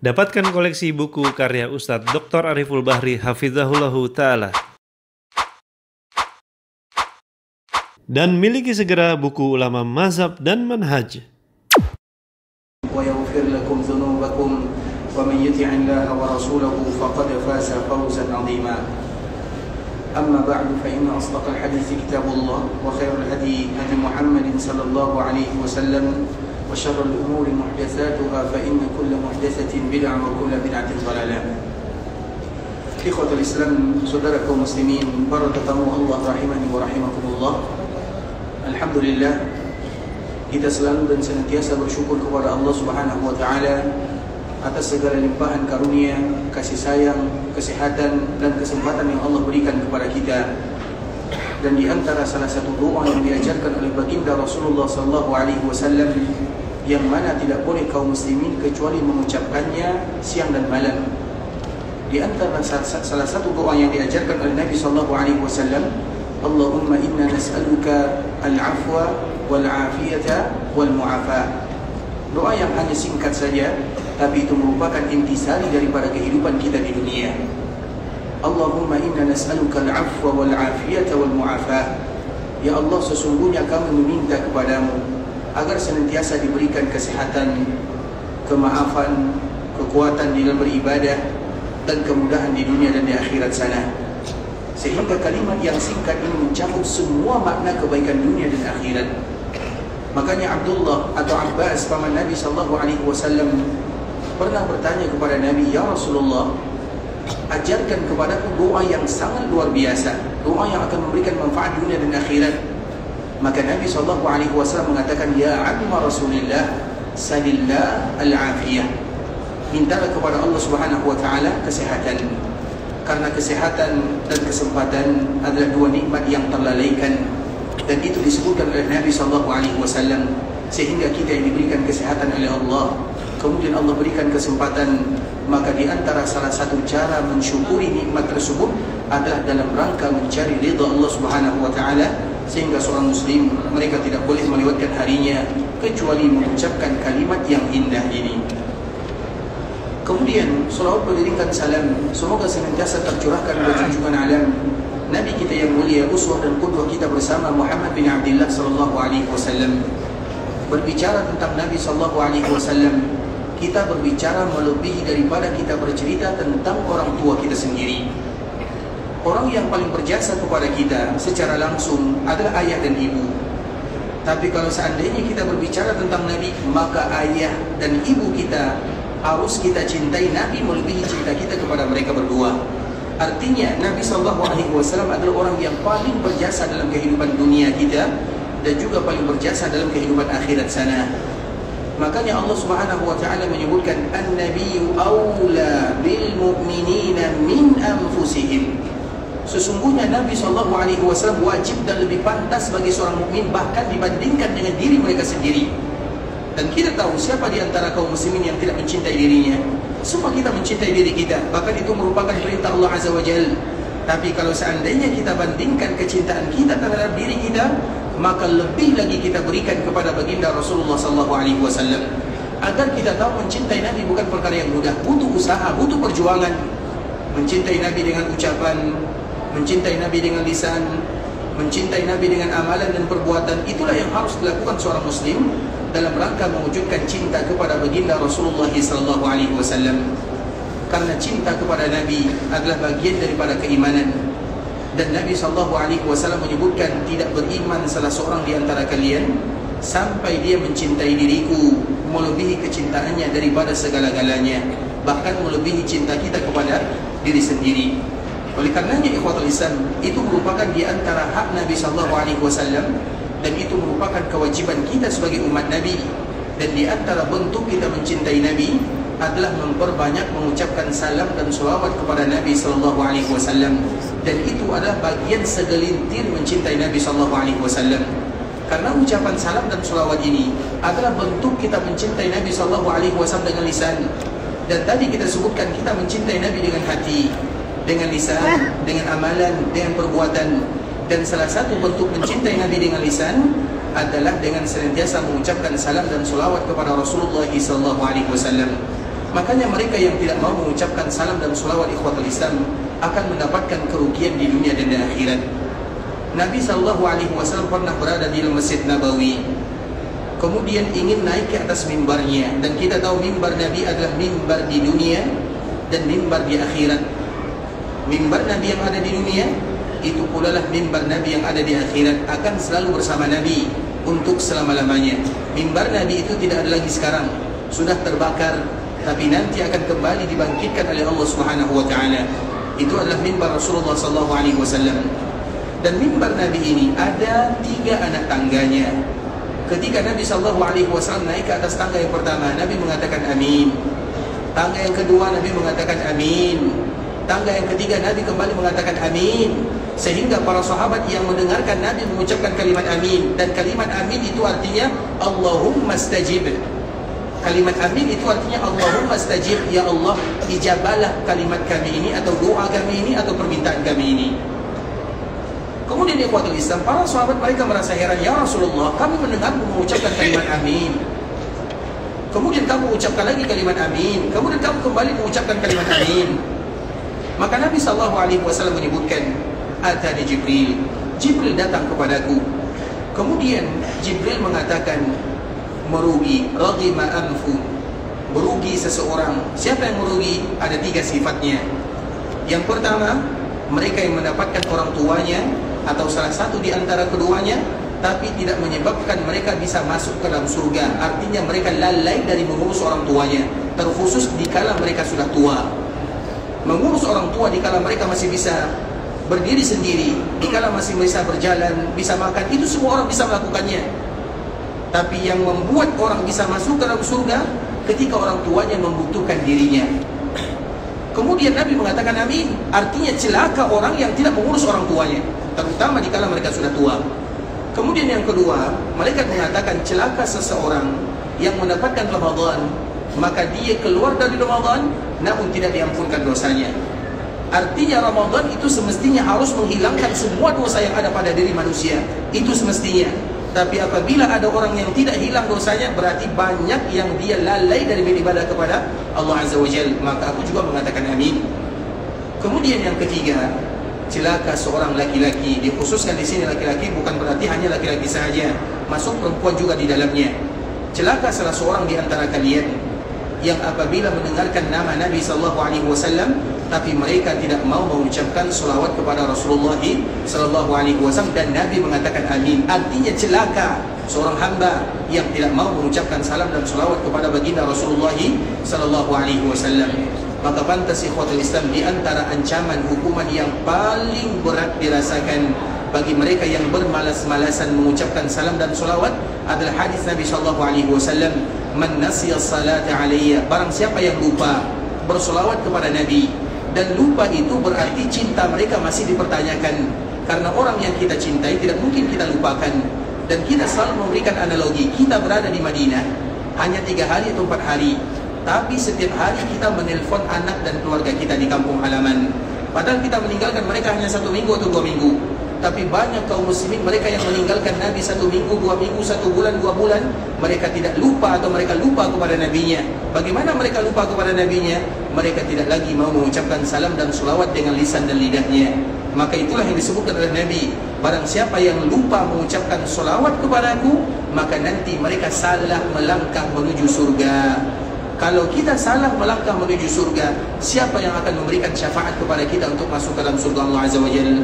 Dapatkan koleksi buku karya Ustadz Dr. Ariful Bahri Hafizahullahu Ta'ala. Dan miliki segera buku ulama mazhab dan manhaj. Wa yaghfir lakum dzunubakum wa man yuti'illah wa rasulahu faqad faza fawzan 'azima. Amma ba'du fa inna asdaqal hadithi kitabullah wa khairul hadi hadi Muhammadin sallallahu alaihi wasallam wa syarrul umuri muhdatsatuha fa inna kulla muhdatsatin bid'ah wa kulla bid'atin dhalalah. Ikhwatul Islam, saudara kaum muslimin, para tetamu Allah rahimani wa rahimakumullah. Alhamdulillah, kita selalu dan senantiasa bersyukur kepada Allah Subhanahu wa taala atas segala limpahan karunia, kasih sayang, kesehatan dan kesempatan yang Allah berikan kepada kita. Dan di antara salah satu doa yang diajarkan oleh baginda Rasulullah sallallahu alaihi wasallam, yang mana tidak boleh kaum muslimin kecuali mengucapkannya siang dan malam. Di antara salah satu doa yang diajarkan oleh Nabi sallallahu alaihi wasallam, Allahumma inna nas'aluka al-'afwa wal-'afiyata wal-mu'afa. Doa yang hanya singkat saja, tapi itu merupakan intisari daripada kehidupan kita di dunia. Allahumma inna nas'aluka al-'afwa wal-'afiyata wal-mu'afa. Ya Allah, sesungguhnya kami meminta kepadamu agar senantiasa diberikan kesehatan, kemaafan, kekuatan di dalam beribadah, dan kemudahan di dunia dan di akhirat sana. Sehingga kalimat yang singkat ini mencakup semua makna kebaikan dunia dan akhirat. Makanya Abdullah atau Abbas paman Nabi sallallahu alaihi wasallam pernah bertanya kepada Nabi, "Ya Rasulullah, ajarkan kepadaku doa yang sangat luar biasa, doa yang akan memberikan manfaat dunia dan akhirat." Maka Nabi sallallahu alaihi wasallam mengatakan, "Ya amma Rasulillah, salillah al-afiyah." Mintalah kepada Allah Subhanahu wa taala kesehatan. Karena kesehatan dan kesempatan adalah dua nikmat yang terlalaikan, dan itu disebutkan oleh Nabi sallallahu alaihi wasallam. Sehingga kita yang diberikan kesehatan oleh Allah, kemudian Allah berikan kesempatan, maka di antara salah satu cara mensyukuri nikmat tersebut adalah dalam rangka mencari ridha Allah Subhanahu wa taala. Sehingga seorang muslim, mereka tidak boleh melewatkan harinya kecuali mengucapkan kalimat yang indah ini. Kemudian salawat beriringkan salam semoga senantiasa tercurahkan bagi junjungan alam Nabi kita yang mulia, uswah dan qudwah kita bersama, Muhammad bin Abdullah sallallahu alaihi wasallam. Berbicara tentang Nabi sallallahu alaihi wasallam, kita berbicara melebihi daripada kita bercerita tentang orang tua kita sendiri. Orang yang paling berjasa kepada kita secara langsung adalah ayah dan ibu. Tapi kalau seandainya kita berbicara tentang Nabi, maka ayah dan ibu kita harus kita cintai Nabi melebihi cinta kita kepada mereka berdua. Artinya Nabi SAW adalah orang yang paling berjasa dalam kehidupan dunia kita dan juga paling berjasa dalam kehidupan akhirat sana. Makanya Allah Subhanahu wa taala menyebutkan an-nabiyyu aula bil mu'minina min anfusihim. Sesungguhnya Nabi SAW wajib dan lebih pantas bagi seorang mukmin bahkan dibandingkan dengan diri mereka sendiri. Dan kita tahu siapa di antara kaum muslimin yang tidak mencintai dirinya. Semua kita mencintai diri kita, bahkan itu merupakan perintah Allah Azza wa Jalla. Tapi kalau seandainya kita bandingkan kecintaan kita terhadap diri kita, maka lebih lagi kita berikan kepada baginda Rasulullah SAW. Agar kita tahu mencintai Nabi bukan perkara yang mudah, butuh usaha, butuh perjuangan. Mencintai Nabi dengan ucapan, mencintai Nabi dengan lisan, mencintai Nabi dengan amalan dan perbuatan, itulah yang harus dilakukan seorang muslim dalam rangka mewujudkan cinta kepada baginda Rasulullah sallallahu alaihi wasallam. Karena cinta kepada Nabi adalah bagian daripada keimanan. Dan Nabi sallallahu alaihi wasallam menyebutkan, tidak beriman salah seorang di antara kalian sampai dia mencintai diriku melebihi kecintaannya daripada segala-galanya, bahkan melebihi cinta kita kepada diri sendiri. Oleh karenanya ikhwatul Islam, itu merupakan di antara hak Nabi sallallahu alaihi wasallam, dan itu merupakan kewajiban kita sebagai umat Nabi. Dan di antara bentuk kita mencintai Nabi adalah memperbanyak mengucapkan salam dan salawat kepada Nabi sallallahu alaihi wasallam. Dan itu adalah bagian segelintir mencintai Nabi sallallahu alaihi wasallam. Karena ucapan salam dan salawat ini adalah bentuk kita mencintai Nabi sallallahu alaihi wasallam dengan lisan. Dan tadi kita sebutkan kita mencintai Nabi dengan hati, dengan lisan, dengan amalan, dengan perbuatan. Dan salah satu bentuk mencintai Nabi dengan lisan adalah dengan senantiasa mengucapkan salam dan salawat kepada Rasulullah SAW. Makanya mereka yang tidak mau mengucapkan salam dan salawat ikhwatul Islam akan mendapatkan kerugian di dunia dan di akhirat. Nabi SAW pernah berada di Masjid Nabawi, kemudian ingin naik ke atas mimbarnya. Dan kita tahu mimbar Nabi adalah mimbar di dunia dan mimbar di akhirat. Mimbar Nabi yang ada di dunia, itu pula lah mimbar Nabi yang ada di akhirat, akan selalu bersama Nabi untuk selama-lamanya. Mimbar Nabi itu tidak ada lagi sekarang, sudah terbakar, tapi nanti akan kembali dibangkitkan oleh Allah Subhanahu wa taala. Itu adalah mimbar Rasulullah sallallahu alaihi wasallam. Dan mimbar Nabi ini ada 3 anak tangganya. Ketika Nabi sallallahu alaihi wasallam naik ke atas tangga yang pertama, Nabi mengatakan amin. Tangga yang kedua Nabi mengatakan amin. Tangga yang ketiga Nabi kembali mengatakan amin. Sehingga para sahabat yang mendengarkan Nabi mengucapkan kalimat amin. Dan kalimat amin itu artinya Allahumma stajib. Kalimat amin itu artinya Allahumma stajib, ya Allah, ijabalah kalimat kami ini, atau doa kami ini, atau permintaan kami ini. Kemudian ikhwatul Islam, para sahabat mereka merasa heran, ya Rasulullah, kami mendengarmu mengucapkan kalimat amin, kemudian kamu ucapkan lagi kalimat amin, kemudian kamu kembali mengucapkan kalimat amin. Maka Nabi SAW menyebutkan, atani Jibril, Jibril datang kepadaku. Kemudian Jibril mengatakan, merugi, raghima anfu, merugi seseorang. Siapa yang merugi? Ada 3 sifatnya. Yang pertama, mereka yang mendapatkan orang tuanya atau salah satu di antara keduanya, tapi tidak menyebabkan mereka bisa masuk ke dalam surga. Artinya mereka lalai dari mengurus orang tuanya, terkhusus dikala mereka sudah tua. Mengurus orang tua dikala mereka masih bisa berdiri sendiri, dikala masih bisa berjalan, bisa makan, itu semua orang bisa melakukannya. Tapi yang membuat orang bisa masuk ke dalam surga ketika orang tuanya membutuhkan dirinya. Kemudian Nabi mengatakan amin, artinya celaka orang yang tidak mengurus orang tuanya, terutama dikala mereka sudah tua. Kemudian yang kedua, malaikat mengatakan celaka seseorang yang mendapatkan Ramadan, maka dia keluar dari Ramadan namun tidak diampunkan dosanya. Artinya Ramadan itu semestinya harus menghilangkan semua dosa yang ada pada diri manusia, itu semestinya. Tapi apabila ada orang yang tidak hilang dosanya, berarti banyak yang dia lalai dari beribadah kepada Allah Azza wa Jalla. Maka aku juga mengatakan amin. Kemudian yang ketiga, celaka seorang laki-laki. Dikhususkan di sini laki-laki, bukan berarti hanya laki-laki saja, masuk perempuan juga di dalamnya. Celaka salah seorang di antara kalian yang apabila mendengarkan nama Nabi SAW, tapi mereka tidak mau mengucapkan salawat kepada Rasulullah SAW, dan Nabi mengatakan amin. Artinya celaka seorang hamba yang tidak mau mengucapkan salam dan salawat kepada baginda Rasulullah SAW. Maka pantas ikhwatul Islam, di antara ancaman hukuman yang paling berat dirasakan bagi mereka yang bermalas-malasan mengucapkan salam dan salawat adalah hadis Nabi SAW, man nasiya salata alayya, barang siapa yang lupa bersolawat kepada Nabi. Dan lupa itu berarti cinta mereka masih dipertanyakan, karena orang yang kita cintai tidak mungkin kita lupakan. Dan kita selalu memberikan analogi, kita berada di Madinah hanya 3 hari atau 4 hari, tapi setiap hari kita menelpon anak dan keluarga kita di kampung halaman. Padahal kita meninggalkan mereka hanya 1 minggu atau 2 minggu. Tapi banyak kaum muslimin mereka yang meninggalkan Nabi 1 minggu, 2 minggu, 1 bulan, 2 bulan. Mereka tidak lupa atau mereka lupa kepada Nabinya. Bagaimana mereka lupa kepada Nabinya? Mereka tidak lagi mau mengucapkan salam dan salawat dengan lisan dan lidahnya. Maka itulah yang disebutkan oleh Nabi, barang siapa yang lupa mengucapkan salawat kepadaku, maka nanti mereka salah melangkah menuju surga. Kalau kita salah melangkah menuju surga, siapa yang akan memberikan syafaat kepada kita untuk masuk ke dalam surga Allah Azza wa Jalla?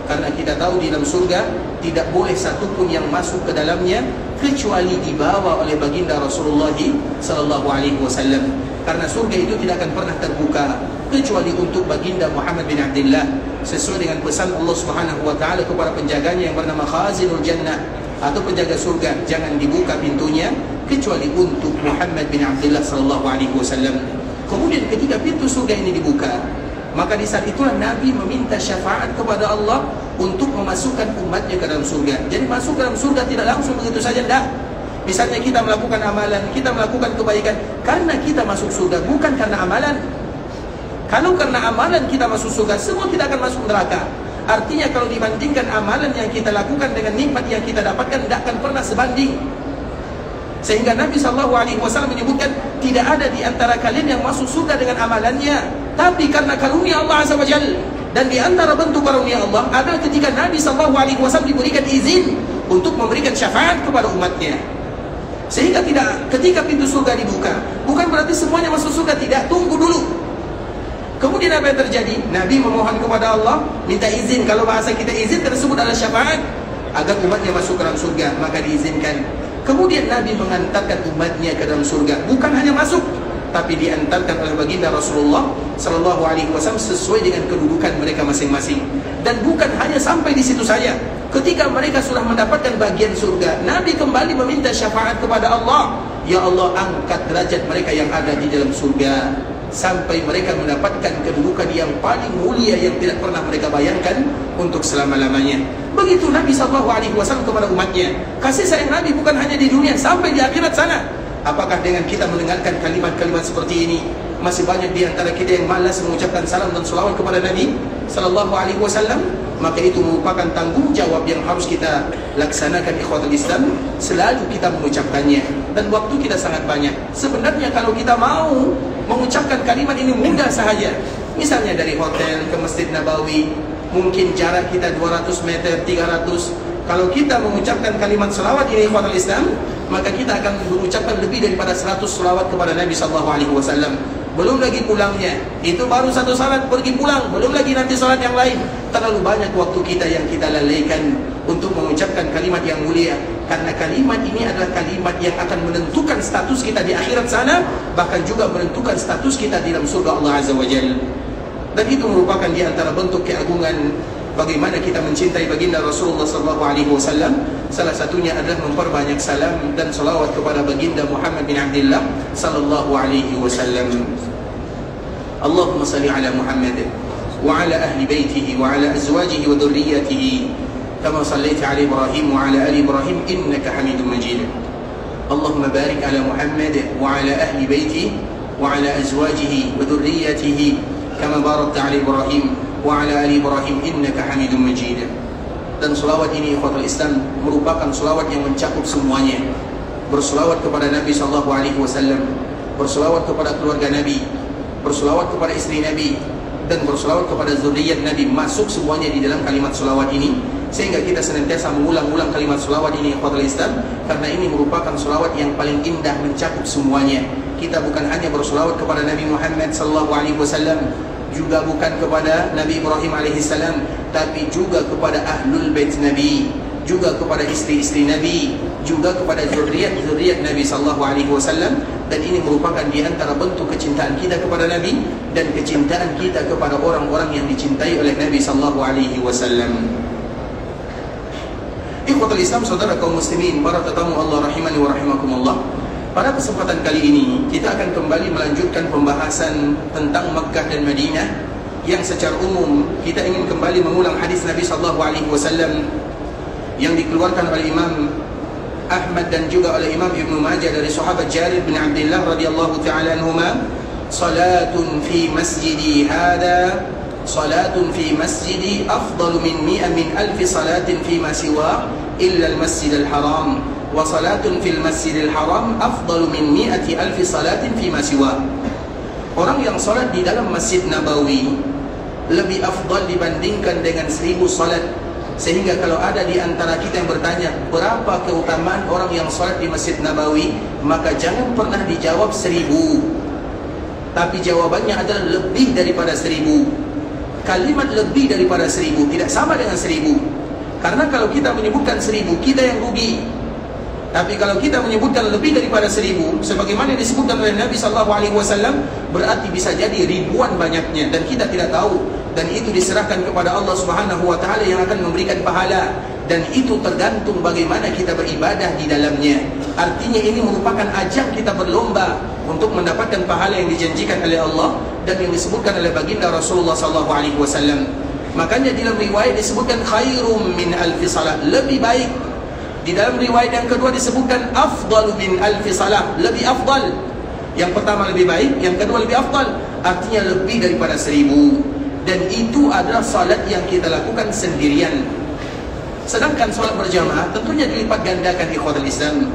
Karena kita tahu di dalam surga tidak boleh satupun yang masuk ke dalamnya kecuali dibawa oleh baginda Rasulullah SAW. Karena surga itu tidak akan pernah terbuka kecuali untuk baginda Muhammad bin Abdullah, sesuai dengan pesan Allah Subhanahu wa taala kepada penjaganya yang bernama Khazinul Jannah, atau penjaga surga, jangan dibuka pintunya kecuali untuk Muhammad bin Abdullah SAW. Kemudian ketika pintu surga ini dibuka, maka di saat itulah Nabi meminta syafaat kepada Allah untuk memasukkan umatnya ke dalam surga. Jadi masuk ke dalam surga tidak langsung begitu saja, tidak. Misalnya kita melakukan amalan, kita melakukan kebaikan karena kita masuk surga, bukan karena amalan. Kalau karena amalan kita masuk surga, semua kita akan masuk neraka. Artinya kalau dibandingkan amalan yang kita lakukan dengan nikmat yang kita dapatkan, tidak akan pernah sebanding. Sehingga Nabi SAW menyebutkan, tidak ada di antara kalian yang masuk surga dengan amalannya, tapi karena karunia Allah Azza wa Jalla. Dan di antara bentuk karunia Allah adalah ketika Nabi SAW diberikan izin untuk memberikan syafaat kepada umatnya. Sehingga ketika pintu surga dibuka, bukan berarti semuanya masuk surga, tidak, tunggu dulu. Kemudian apa yang terjadi? Nabi memohon kepada Allah, minta izin. Kalau bahasa kita izin tersebut adalah syafaat, agar umatnya masuk ke dalam surga, maka diizinkan. Kemudian Nabi mengantarkan umatnya ke dalam surga, bukan hanya masuk, tapi diantarkan oleh baginda Rasulullah SAW sesuai dengan kedudukan mereka masing-masing. Dan bukan hanya sampai di situ saja. Ketika mereka sudah mendapatkan bagian surga, Nabi kembali meminta syafaat kepada Allah. Ya Allah, angkat derajat mereka yang ada di dalam surga, sampai mereka mendapatkan kedudukan yang paling mulia yang tidak pernah mereka bayangkan untuk selama-lamanya. Begitu Nabi SAW kepada umatnya. Kasih sayang Nabi bukan hanya di dunia, sampai di akhirat sana. Apakah dengan kita mendengarkan kalimat-kalimat seperti ini, masih banyak di antara kita yang malas mengucapkan salam dan salawat kepada Nabi SAW? Maka itu merupakan tanggung jawab yang harus kita laksanakan, ikhwatul Islam. Selalu kita mengucapkannya, dan waktu kita sangat banyak. Sebenarnya kalau kita mau mengucapkan kalimat ini mudah sahaja. Misalnya dari hotel ke Masjid Nabawi, mungkin jarak kita 200 meter, 300. Kalau kita mengucapkan kalimat selawat ini, ikhwatul Islam, maka kita akan mengucapkan lebih daripada 100 selawat kepada Nabi SAW. Belum lagi pulangnya, itu baru satu salat pergi pulang, belum lagi nanti salat yang lain. Terlalu banyak waktu kita yang kita lalaikan untuk mengucapkan kalimat yang mulia. Karena kalimat ini adalah kalimat yang akan menentukan status kita di akhirat sana, bahkan juga menentukan status kita di dalam surga Allah Azza wa Jalla. Dan itu merupakan di antara bentuk keagungan bagaimana kita mencintai baginda Rasulullah SAW. Salah satunya adalah memperbanyak salam dan salawat kepada baginda Muhammad bin Abdullah sallallahu alaihi wasallam. Allahumma salli ala Muhammad wa ala ahli baitihi wa ala azwajihi wa dhurriyyatihi kama sallaita ala Ibrahim wa ala ali Ibrahim innaka Hamidum Majid. Allahumma barik ala Muhammad wa ala ahli baitihi wa ala azwajihi wa dhurriyyatihi kama barakta ala Ibrahim wa ala ali Ibrahim innaka Hamidum Majid. Dan selawat ini, ikhwatul Islam, merupakan selawat yang mencakup semuanya. Berselawat kepada Nabi SAW, berselawat kepada keluarga Nabi, berselawat kepada istri Nabi, dan berselawat kepada zuriyat Nabi. Masuk semuanya di dalam kalimat selawat ini. Sehingga kita senantiasa mengulang-ulang kalimat selawat ini, ikhwatul Islam, karena ini merupakan selawat yang paling indah, mencakup semuanya. Kita bukan hanya berselawat kepada Nabi Muhammad SAW, juga bukan kepada Nabi Ibrahim alaihissalam, tapi juga kepada ahlul bait Nabi, juga kepada istri-istri Nabi, juga kepada zuriat Nabi sallallahu alaihi wasallam. Dan ini merupakan di antara bentuk kecintaan kita kepada Nabi dan kecintaan kita kepada orang-orang yang dicintai oleh Nabi sallallahu alaihi wasallam. Ikhwatul Islam, saudara kaum muslimin, para tetamu Allah rahimani wa rahimakumullah. Pada kesempatan kali ini kita akan kembali melanjutkan pembahasan tentang Makkah dan Madinah, yang secara umum kita ingin kembali mengulang hadis Nabi SAW yang dikeluarkan oleh Imam Ahmad dan juga oleh Imam Ibnu Majah dari sahabat Jarir bin Abdullah radhiyallahu ta'ala anhuma. Salatun fi masjidi hada, salatun fi masjidi afdalu min 100 min alfi salatin fi ma siwa illa al-masjid al-haram, wa salatun fil masjidil haram afdalu min 100 alfi salatin fi ma siwa. Orang yang salat di dalam Masjid Nabawi lebih afdal dibandingkan dengan 1000 salat. Sehingga kalau ada di antara kita yang bertanya berapa keutamaan orang yang salat di Masjid Nabawi, maka jangan pernah dijawab 1000, tapi jawabannya adalah lebih daripada 1000. Kalimat lebih daripada 1000 tidak sama dengan 1000. Karena kalau kita menyebutkan 1000, kita yang rugi. Tapi kalau kita menyebutkan lebih daripada 1000, sebagaimana disebutkan oleh Nabi SAW, berarti bisa jadi ribuan banyaknya dan kita tidak tahu. Dan itu diserahkan kepada Allah Subhanahu Wa Taala yang akan memberikan pahala. Dan itu tergantung bagaimana kita beribadah di dalamnya. Artinya ini merupakan ajang kita berlomba untuk mendapatkan pahala yang dijanjikan oleh Allah dan yang disebutkan oleh baginda Rasulullah SAW. Makanya dalam riwayat disebutkan khairum min alfi salat, lebih baik. Di dalam riwayat yang kedua disebutkan afdalu min alfi salah, lebih afdal. Yang pertama lebih baik, yang kedua lebih afdal, artinya lebih daripada 1000. Dan itu adalah salat yang kita lakukan sendirian. Sedangkan salat berjamaah tentunya dilipat gandakan, ikhwatul Islam.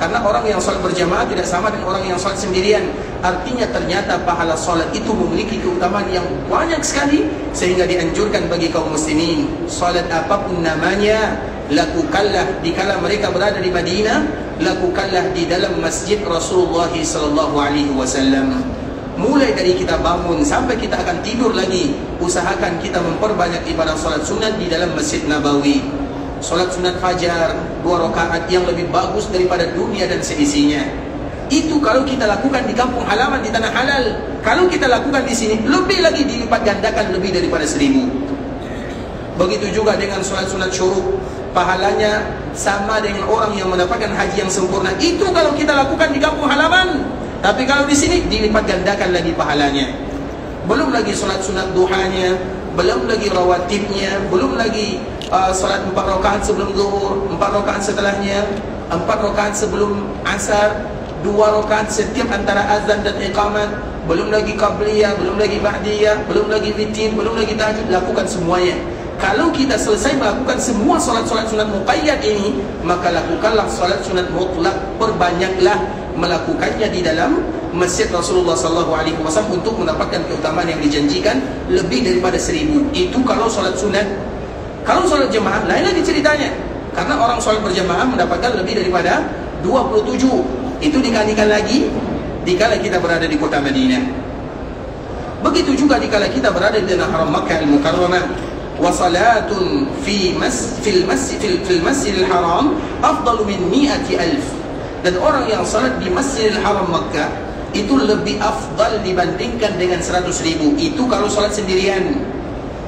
Karena orang yang sholat berjamaah tidak sama dengan orang yang sholat sendirian. Artinya ternyata pahala sholat itu memiliki keutamaan yang banyak sekali, sehingga dianjurkan bagi kaum muslimin, sholat apapun namanya, lakukanlah dikala mereka berada di Madinah, lakukanlah di dalam masjid Rasulullah SAW. Mulai dari kita bangun sampai kita akan tidur lagi, usahakan kita memperbanyak ibadah sholat sunat di dalam Masjid Nabawi. Sholat sunat fajar 2 rakaat yang lebih bagus daripada dunia dan seisinya. Itu kalau kita lakukan di kampung halaman, di tanah halal. Kalau kita lakukan di sini, lebih lagi dilipat gandakan, lebih daripada 1000. Begitu juga dengan sholat sunat syuruk, pahalanya sama dengan orang yang mendapatkan haji yang sempurna. Itu kalau kita lakukan di kampung halaman. Tapi kalau di sini dilipat gandakan lagi pahalanya. Belum lagi sholat sunat duhanya, belum lagi rawatibnya, belum lagi salat 4 rakaat sebelum zuhur, 4 rakaat setelahnya, 4 rakaat sebelum asar, 2 rakaat setiap antara azan dan iqamat, belum lagi qabliyah, belum lagi ba'diyah, belum lagi witir, belum lagi tahajud. Lakukan semuanya. Kalau kita selesai melakukan semua solat-solat sunat muqayyad ini, maka lakukanlah solat sunat mutlak. Perbanyaklah melakukannya di dalam Masjid Rasulullah SAW untuk mendapatkan keutamaan yang dijanjikan lebih daripada 1000. Itu kalau solat sunat. Kalau sholat jemaah, lain lagi ceritanya. Karena orang sholat berjemaah mendapatkan lebih daripada 27. Itu dikalikan lagi dikala kita berada di kota Madinah. Begitu juga dikala kita berada di tanah haram Makkah al-Mukarramah. Wa salatun fil masjidil haram afdalu min 100,000. Dan orang yang salat di Masjidil Haram Makkah itu lebih afdal dibandingkan dengan 100,000. Itu kalau salat sendirian.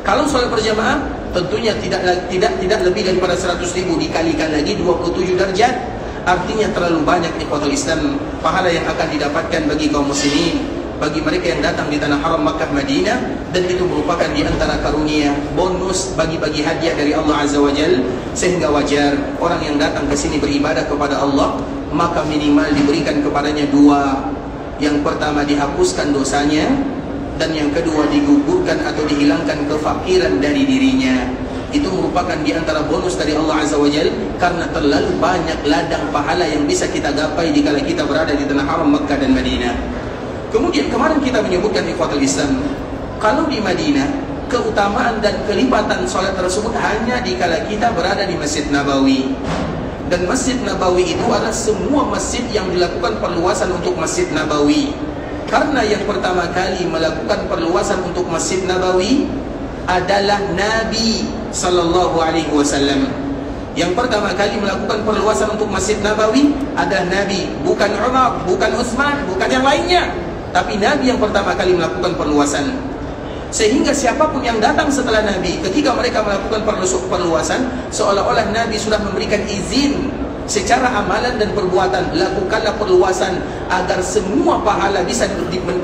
Kalau salat berjamaah tentunya tidak lebih daripada 100,000, dikalikan lagi 27 darjat. Artinya terlalu banyak ikhwatul Islam pahala yang akan didapatkan bagi kaum muslimin, bagi mereka yang datang di tanah haram Makkah Madinah. Dan itu merupakan di antara karunia bonus bagi-bagi hadiah dari Allah Azza wa Jal. Sehingga wajar orang yang datang ke sini beribadah kepada Allah, maka minimal diberikan kepadanya 2. Yang pertama, dihapuskan dosanya, dan yang kedua, digugurkan atau dihilangkan kefakiran dari dirinya. Itu merupakan di antara bonus dari Allah Azza wa Jal, karena terlalu banyak ladang pahala yang bisa kita gapai dikala kita berada di tanah haram Makkah dan Madinah. Kemudian kemarin kita menyebutkan ikhwatul Islam, kalau di Madinah keutamaan dan kelipatan solat tersebut hanya dikala kita berada di Masjid Nabawi. Dan Masjid Nabawi itu adalah semua masjid yang dilakukan perluasan untuk Masjid Nabawi. Karena yang pertama kali melakukan perluasan untuk Masjid Nabawi adalah Nabi sallallahu alaihi wasallam. Yang pertama kali melakukan perluasan untuk Masjid Nabawi adalah Nabi, bukan Umar, bukan Utsman, bukan yang lainnya. Tapi Nabi yang pertama kali melakukan perluasan. Sehingga siapapun yang datang setelah Nabi, ketika mereka melakukan perluasan, seolah-olah Nabi sudah memberikan izin secara amalan dan perbuatan, lakukanlah perluasan agar semua pahala bisa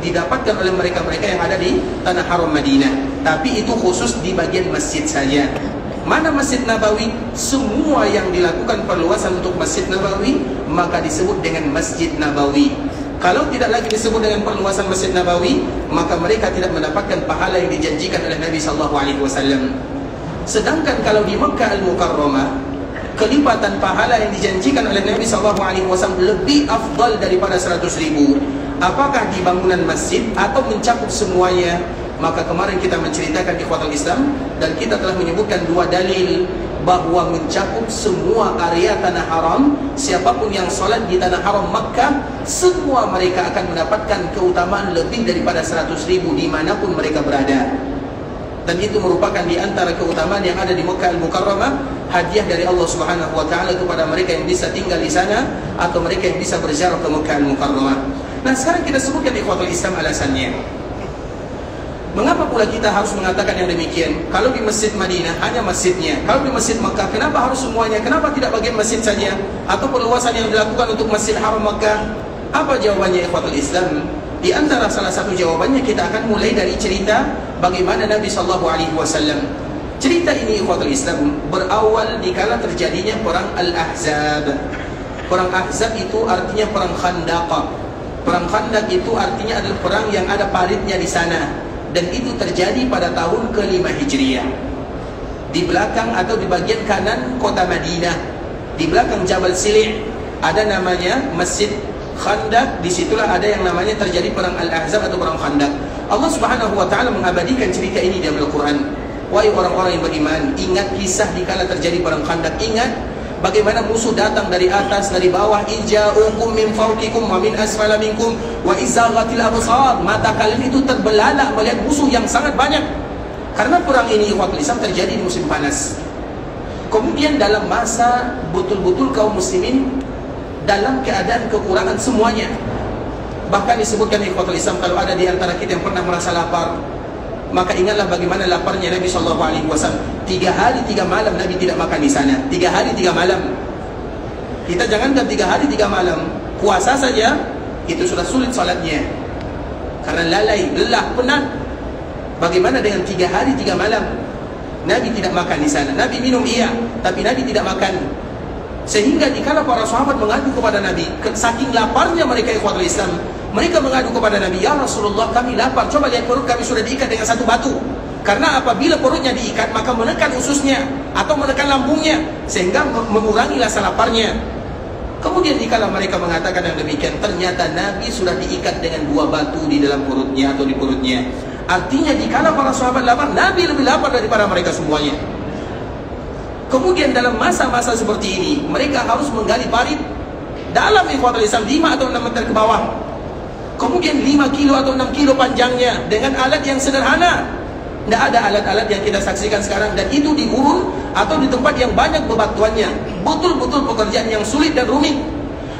didapatkan oleh mereka-mereka yang ada di tanah haram Madinah. Tapi itu khusus di bagian masjid saja. Mana Masjid Nabawi? Semua yang dilakukan perluasan untuk Masjid Nabawi maka disebut dengan Masjid Nabawi. Kalau tidak lagi disebut dengan perluasan Masjid Nabawi, maka mereka tidak mendapatkan pahala yang dijanjikan oleh Nabi SAW. Sedangkan kalau di Makkah Al-Mukarramah, kelipatan pahala yang dijanjikan oleh Nabi SAW lebih afdal daripada 100.000. Apakah di bangunan masjid atau mencakup semuanya? Maka kemarin kita menceritakan di ikhwatul Islam, dan kita telah menyebutkan 2 dalil bahwa mencakup semua area tanah haram. Siapapun yang solat di tanah haram Makkah, semua mereka akan mendapatkan keutamaan lebih daripada 100.000 dimanapun mereka berada. Dan itu merupakan di antara keutamaan yang ada di Makkah Al-Mukarramah, hadiah dari Allah Subhanahu wa taala kepada mereka yang bisa tinggal di sana atau mereka yang bisa berziarah ke Makkah Al-Mukarramah. Nah, sekarang kita sebutkan ikhwatul Islam alasannya. Mengapa pula kita harus mengatakan yang demikian? Kalau di Masjid Madinah hanya masjidnya, kalau di Masjid Makkah kenapa harus semuanya? Kenapa tidak bagian masjid saja? Atau perluasan yang dilakukan untuk Masjid Haram Makkah? Apa jawabannya ikhwatul Islam? Di antara salah satu jawabannya kita akan mulai dari cerita bagaimana Nabi SAW. Cerita ini ikhwatul Islam berawal dikala terjadinya perang Al-Ahzab. Perang Ahzab itu artinya perang Khandaq. Perang Khandaq itu artinya adalah perang yang ada paritnya di sana. Dan itu terjadi pada tahun ke-5 Hijriah. Di belakang atau di bagian kanan kota Madinah, di belakang Jabal Sili', ada namanya Masjid Khandaq. Disitulah ada yang namanya terjadi perang Al-Ahzab atau perang Khandaq. Allah Subhanahu wa taala mengabadikan cerita ini dalam Al-Quran. Wahai orang-orang yang beriman, ingat kisah dikala terjadi perang Khandaq. Ingat bagaimana musuh datang dari atas, dari bawah. Ija'ukum min fawqikum wa min asfala minkum wa izaghatil absar. Mata kalian itu terbelalak melihat musuh yang sangat banyak. Karena perang ini ikhwatul Islam terjadi di musim panas. Kemudian dalam masa betul-betul kaum muslimin dalam keadaan kekurangan semuanya. Bahkan disebutkan ikhwatul Islam, kalau ada di antara kita yang pernah merasa lapar, maka ingatlah bagaimana laparnya Nabi SAW. 3 hari 3 malam Nabi tidak makan di sana. 3 hari 3 malam. Kita jangankan 3 hari 3 malam, puasa saja itu sudah sulit salatnya, karena lalai, lelah, penat. Bagaimana dengan 3 hari 3 malam Nabi tidak makan di sana? Nabi minum iya, tapi Nabi tidak makan. Sehingga dikala para sahabat mengadu kepada Nabi, saking laparnya mereka ikhwatul Islam, mereka mengadu kepada Nabi, ya Rasulullah, kami lapar, coba lihat perut kami sudah diikat dengan satu batu. Karena apabila perutnya diikat, maka menekan ususnya atau menekan lambungnya, sehingga mengurangi rasa laparnya. Kemudian dikala mereka mengatakan yang demikian, ternyata Nabi sudah diikat dengan 2 batu di dalam perutnya atau di perutnya. Artinya dikala para sahabat lapar, Nabi lebih lapar daripada mereka semuanya. Kemudian dalam masa-masa seperti ini, mereka harus menggali parit dalam ikhwatul Islam 5 atau 6 meter ke bawah. Kemudian 5 kilo atau 6 kilo panjangnya dengan alat yang sederhana. Tidak ada alat-alat yang kita saksikan sekarang, dan itu di gurun atau di tempat yang banyak bebatuannya. Betul-betul pekerjaan yang sulit dan rumit.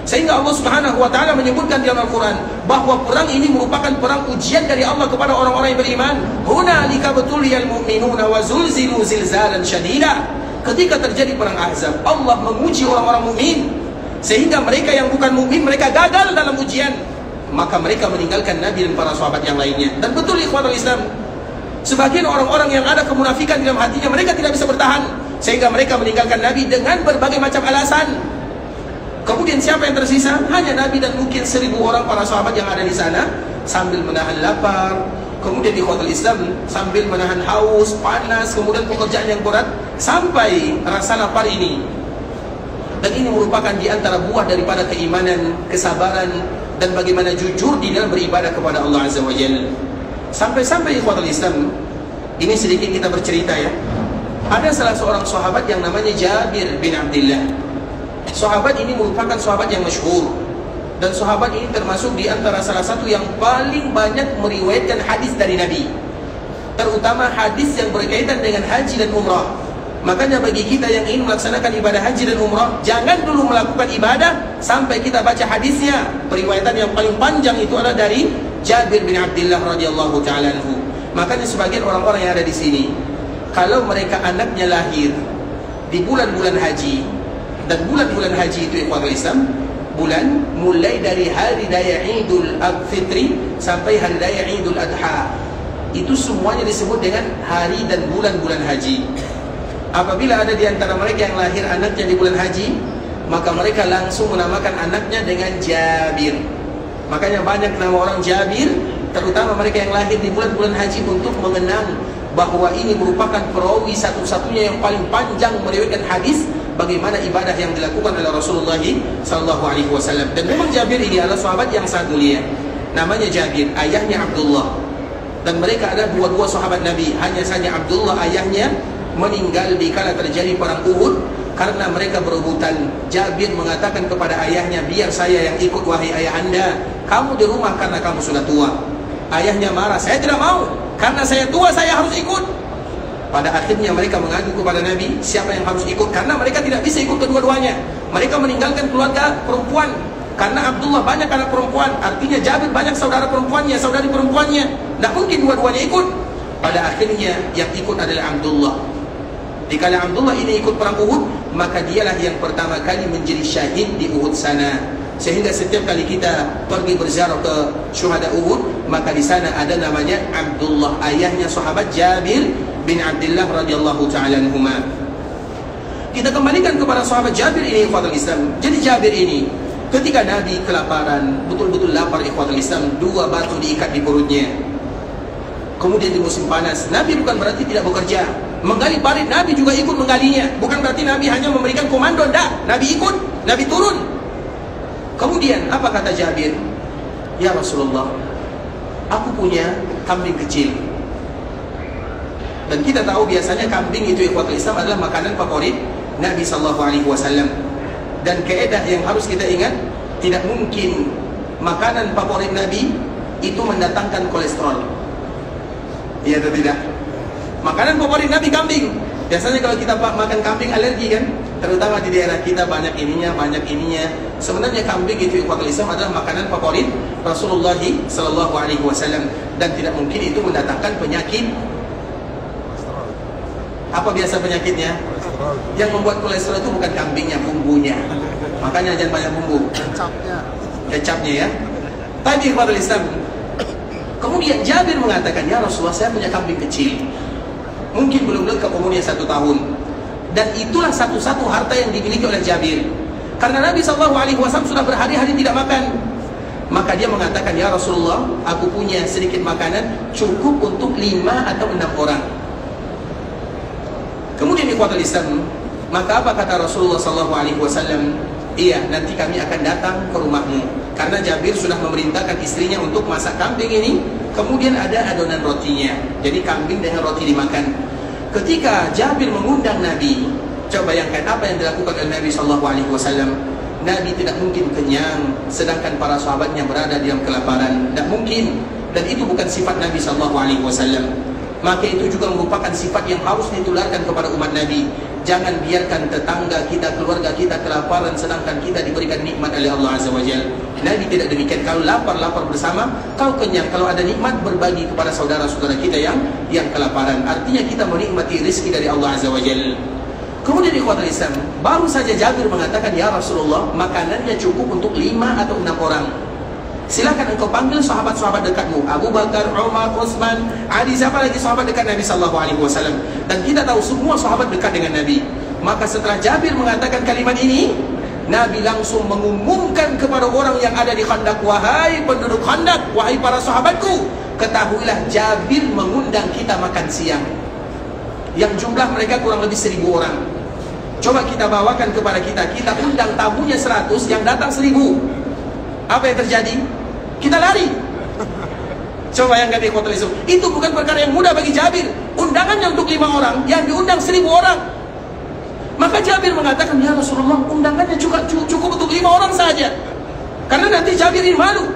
Sehingga Allah Subhanahu wa taala menyebutkan dalam Al-Quran bahwa perang ini merupakan perang ujian dari Allah kepada orang-orang yang beriman. Hunalika batuliyal mu'minuna wa zulzilu zilzalan syadida. Ketika terjadi perang Ahzab, Allah menguji orang-orang mukmin, sehingga mereka yang bukan mukmin, mereka gagal dalam ujian. Maka mereka meninggalkan Nabi dan para sahabat yang lainnya. Dan betul ikhwatul Islam, sebagian orang-orang yang ada kemunafikan dalam hatinya, mereka tidak bisa bertahan, sehingga mereka meninggalkan Nabi dengan berbagai macam alasan. Kemudian siapa yang tersisa? Hanya Nabi dan mungkin 1000 orang para sahabat yang ada di sana, sambil menahan lapar. Kemudian di ikhwatul Islam sambil menahan haus, panas, kemudian pekerjaan yang berat, sampai rasa lapar ini. Dan ini merupakan di antara buah daripada keimanan, kesabaran, dan bagaimana jujur di dalam beribadah kepada Allah Azza wa Jalla. Sampai-sampai ikhwatul Islam, ini sedikit kita bercerita ya. Ada salah seorang sahabat yang namanya Jabir bin Abdullah. Sahabat ini merupakan sahabat yang masyhur, dan sahabat ini termasuk di antara salah satu yang paling banyak meriwayatkan hadis dari Nabi, terutama hadis yang berkaitan dengan haji dan umrah. Makanya bagi kita yang ingin melaksanakan ibadah haji dan umrah, jangan dulu melakukan ibadah sampai kita baca hadisnya. Periwayatan yang paling panjang itu adalah dari Jabir bin Abdullah radhiyallahu taala anhu. Makanya sebagian orang-orang yang ada di sini, kalau mereka anaknya lahir di bulan-bulan haji, dan bulan-bulan haji itu ikhwatul Islam, bulan mulai dari hari raya Idul Fitri sampai hari raya Idul Adha, itu semuanya disebut dengan hari dan bulan-bulan haji. Apabila ada di antara mereka yang lahir anaknya di bulan haji, maka mereka langsung menamakan anaknya dengan Jabir. Makanya banyak nama orang Jabir, terutama mereka yang lahir di bulan-bulan haji, untuk mengenang bahwa ini merupakan perawi satu-satunya yang paling panjang meriwayatkan hadis bagaimana ibadah yang dilakukan oleh Rasulullah SAW. Dan memang Jabir ini adalah sahabat yang sangat mulia. Namanya Jabir, ayahnya Abdullah. Dan mereka ada 2 sahabat Nabi. Hanya saja Abdullah ayahnya meninggal di kala terjadi perang Uhud karena mereka berebutan. Jabir mengatakan kepada ayahnya, biar saya yang ikut wahai ayah anda, kamu di rumah karena kamu sudah tua. Ayahnya marah, saya tidak mau, karena saya tua saya harus ikut. Pada akhirnya mereka mengadu kepada Nabi, siapa yang harus ikut, karena mereka tidak bisa ikut kedua-duanya. Mereka meninggalkan keluarga perempuan, karena Abdullah banyak anak perempuan, artinya Jabir banyak saudara perempuannya, saudari perempuannya, tidak mungkin dua-duanya ikut. Pada akhirnya yang ikut adalah Abdullah. Dikala Abdullah ini ikut perang Uhud, maka dialah yang pertama kali menjadi syahid di Uhud sana. Sehingga setiap kali kita pergi berziarah ke syuhada Uhud, maka di sana ada namanya Abdullah, ayahnya sahabat Jabir bin Abdullah radhiyallahu taala anhuma. Kita kembalikan kepada sahabat Jabir ini ikhwatul Islam. Jadi Jabir ini ketika Nabi kelaparan, betul-betul lapar ikhwatul Islam, 2 batu diikat di perutnya. Kemudian di musim panas, Nabi bukan berarti tidak bekerja, menggali parit, Nabi juga ikut menggalinya. Bukan berarti Nabi hanya memberikan komando, tidak, Nabi ikut, Nabi turun. Kemudian apa kata Jabir? Ya Rasulullah, aku punya kambing kecil. Dan kita tahu biasanya kambing itu ikhwatul Islam adalah makanan favorit Nabi SAW. Dan kaedah yang harus kita ingat, tidak mungkin makanan favorit Nabi itu mendatangkan kolesterol. Iya atau tidak? Makanan favorit Nabi kambing. Biasanya kalau kita makan kambing alergi kan, terutama di daerah kita banyak ininya. Sebenarnya kambing itu ikhwatul Islam adalah makanan favorit Rasulullah SAW, dan tidak mungkin itu mendatangkan penyakit. Apa biasa penyakitnya? Yang membuat kolesterol itu bukan kambingnya, bumbunya. Makanya jangan banyak bumbu. Kecapnya ya. Tadi ikhwatul Islam. Kemudian Jabir mengatakan, ya Rasulullah, saya punya kambing kecil, mungkin belum lengkap umurnya 1 tahun. Dan itulah satu-satu harta yang dimiliki oleh Jabir. Karena Nabi SAW sudah berhari-hari tidak makan. Maka dia mengatakan, ya Rasulullah, aku punya sedikit makanan, cukup untuk 5 atau 6 orang. Kemudian ikhwatul Islam, maka apa kata Rasulullah SAW? Iya, nanti kami akan datang ke rumahmu. Karena Jabir sudah memerintahkan istrinya untuk masak kambing ini. Kemudian ada adonan rotinya. Jadi kambing dengan roti dimakan. Ketika Jabir mengundang Nabi, coba bayangkan apa yang dilakukan oleh Nabi SAW. Nabi tidak mungkin kenyang, sedangkan para sahabatnya berada dalam kelaparan. Tidak mungkin. Dan itu bukan sifat Nabi SAW. Maka itu juga merupakan sifat yang harus ditularkan kepada umat Nabi. Jangan biarkan tetangga kita, keluarga kita kelaparan, sedangkan kita diberikan nikmat oleh Allah Azza wa Jalla. Nabi tidak demikian. Kalau lapar bersama, kalau kenyang. Kalau ada nikmat, berbagi kepada saudara-saudara kita yang kelaparan. Artinya kita menikmati rezeki dari Allah Azza wa Jalla. Kemudian ikhwatul Islam, baru saja Jabir mengatakan, ya Rasulullah, makanannya cukup untuk 5 atau 6 orang. Silakan engkau panggil sahabat-sahabat dekatmu, Abu Bakar, Umar, Utsman, Ali, siapa lagi sahabat dekat Nabi SAW. Dan kita tahu semua sahabat dekat dengan Nabi. Maka setelah Jabir mengatakan kalimat ini, Nabi langsung mengumumkan kepada orang yang ada di Khandaq, wahai penduduk Khandaq, wahai para sahabatku, ketahuilah Jabir mengundang kita makan siang, yang jumlah mereka kurang lebih 1000 orang. Coba kita bawakan kepada kita, kita undang tamunya 100, yang datang 1000. Apa yang terjadi? Kita lari. Coba yang gak diikuti itu bukan perkara yang mudah bagi Jabir. Undangannya untuk 5 orang, yang diundang 1000 orang. Maka Jabir mengatakan, ya Rasulullah, undangannya cukup untuk 5 orang saja, karena nanti Jabir ini malu.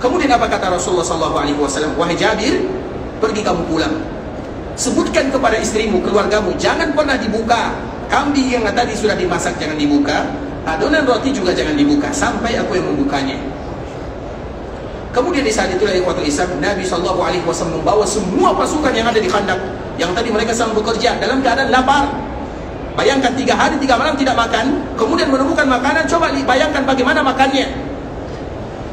Kemudian apa kata Rasulullah SAW? Wahai Jabir, pergi kamu pulang. Sebutkan kepada istrimu, keluargamu, jangan pernah dibuka. Kambing yang tadi sudah dimasak jangan dibuka. Adonan roti juga jangan dibuka sampai aku yang membukanya. Kemudian di saat itulah ikhwatul Islam, Nabi SAW membawa semua pasukan yang ada di Khandaq, yang tadi mereka sedang bekerja dalam keadaan lapar. Bayangkan 3 hari 3 malam tidak makan, kemudian menemukan makanan. Coba bayangkan bagaimana makannya.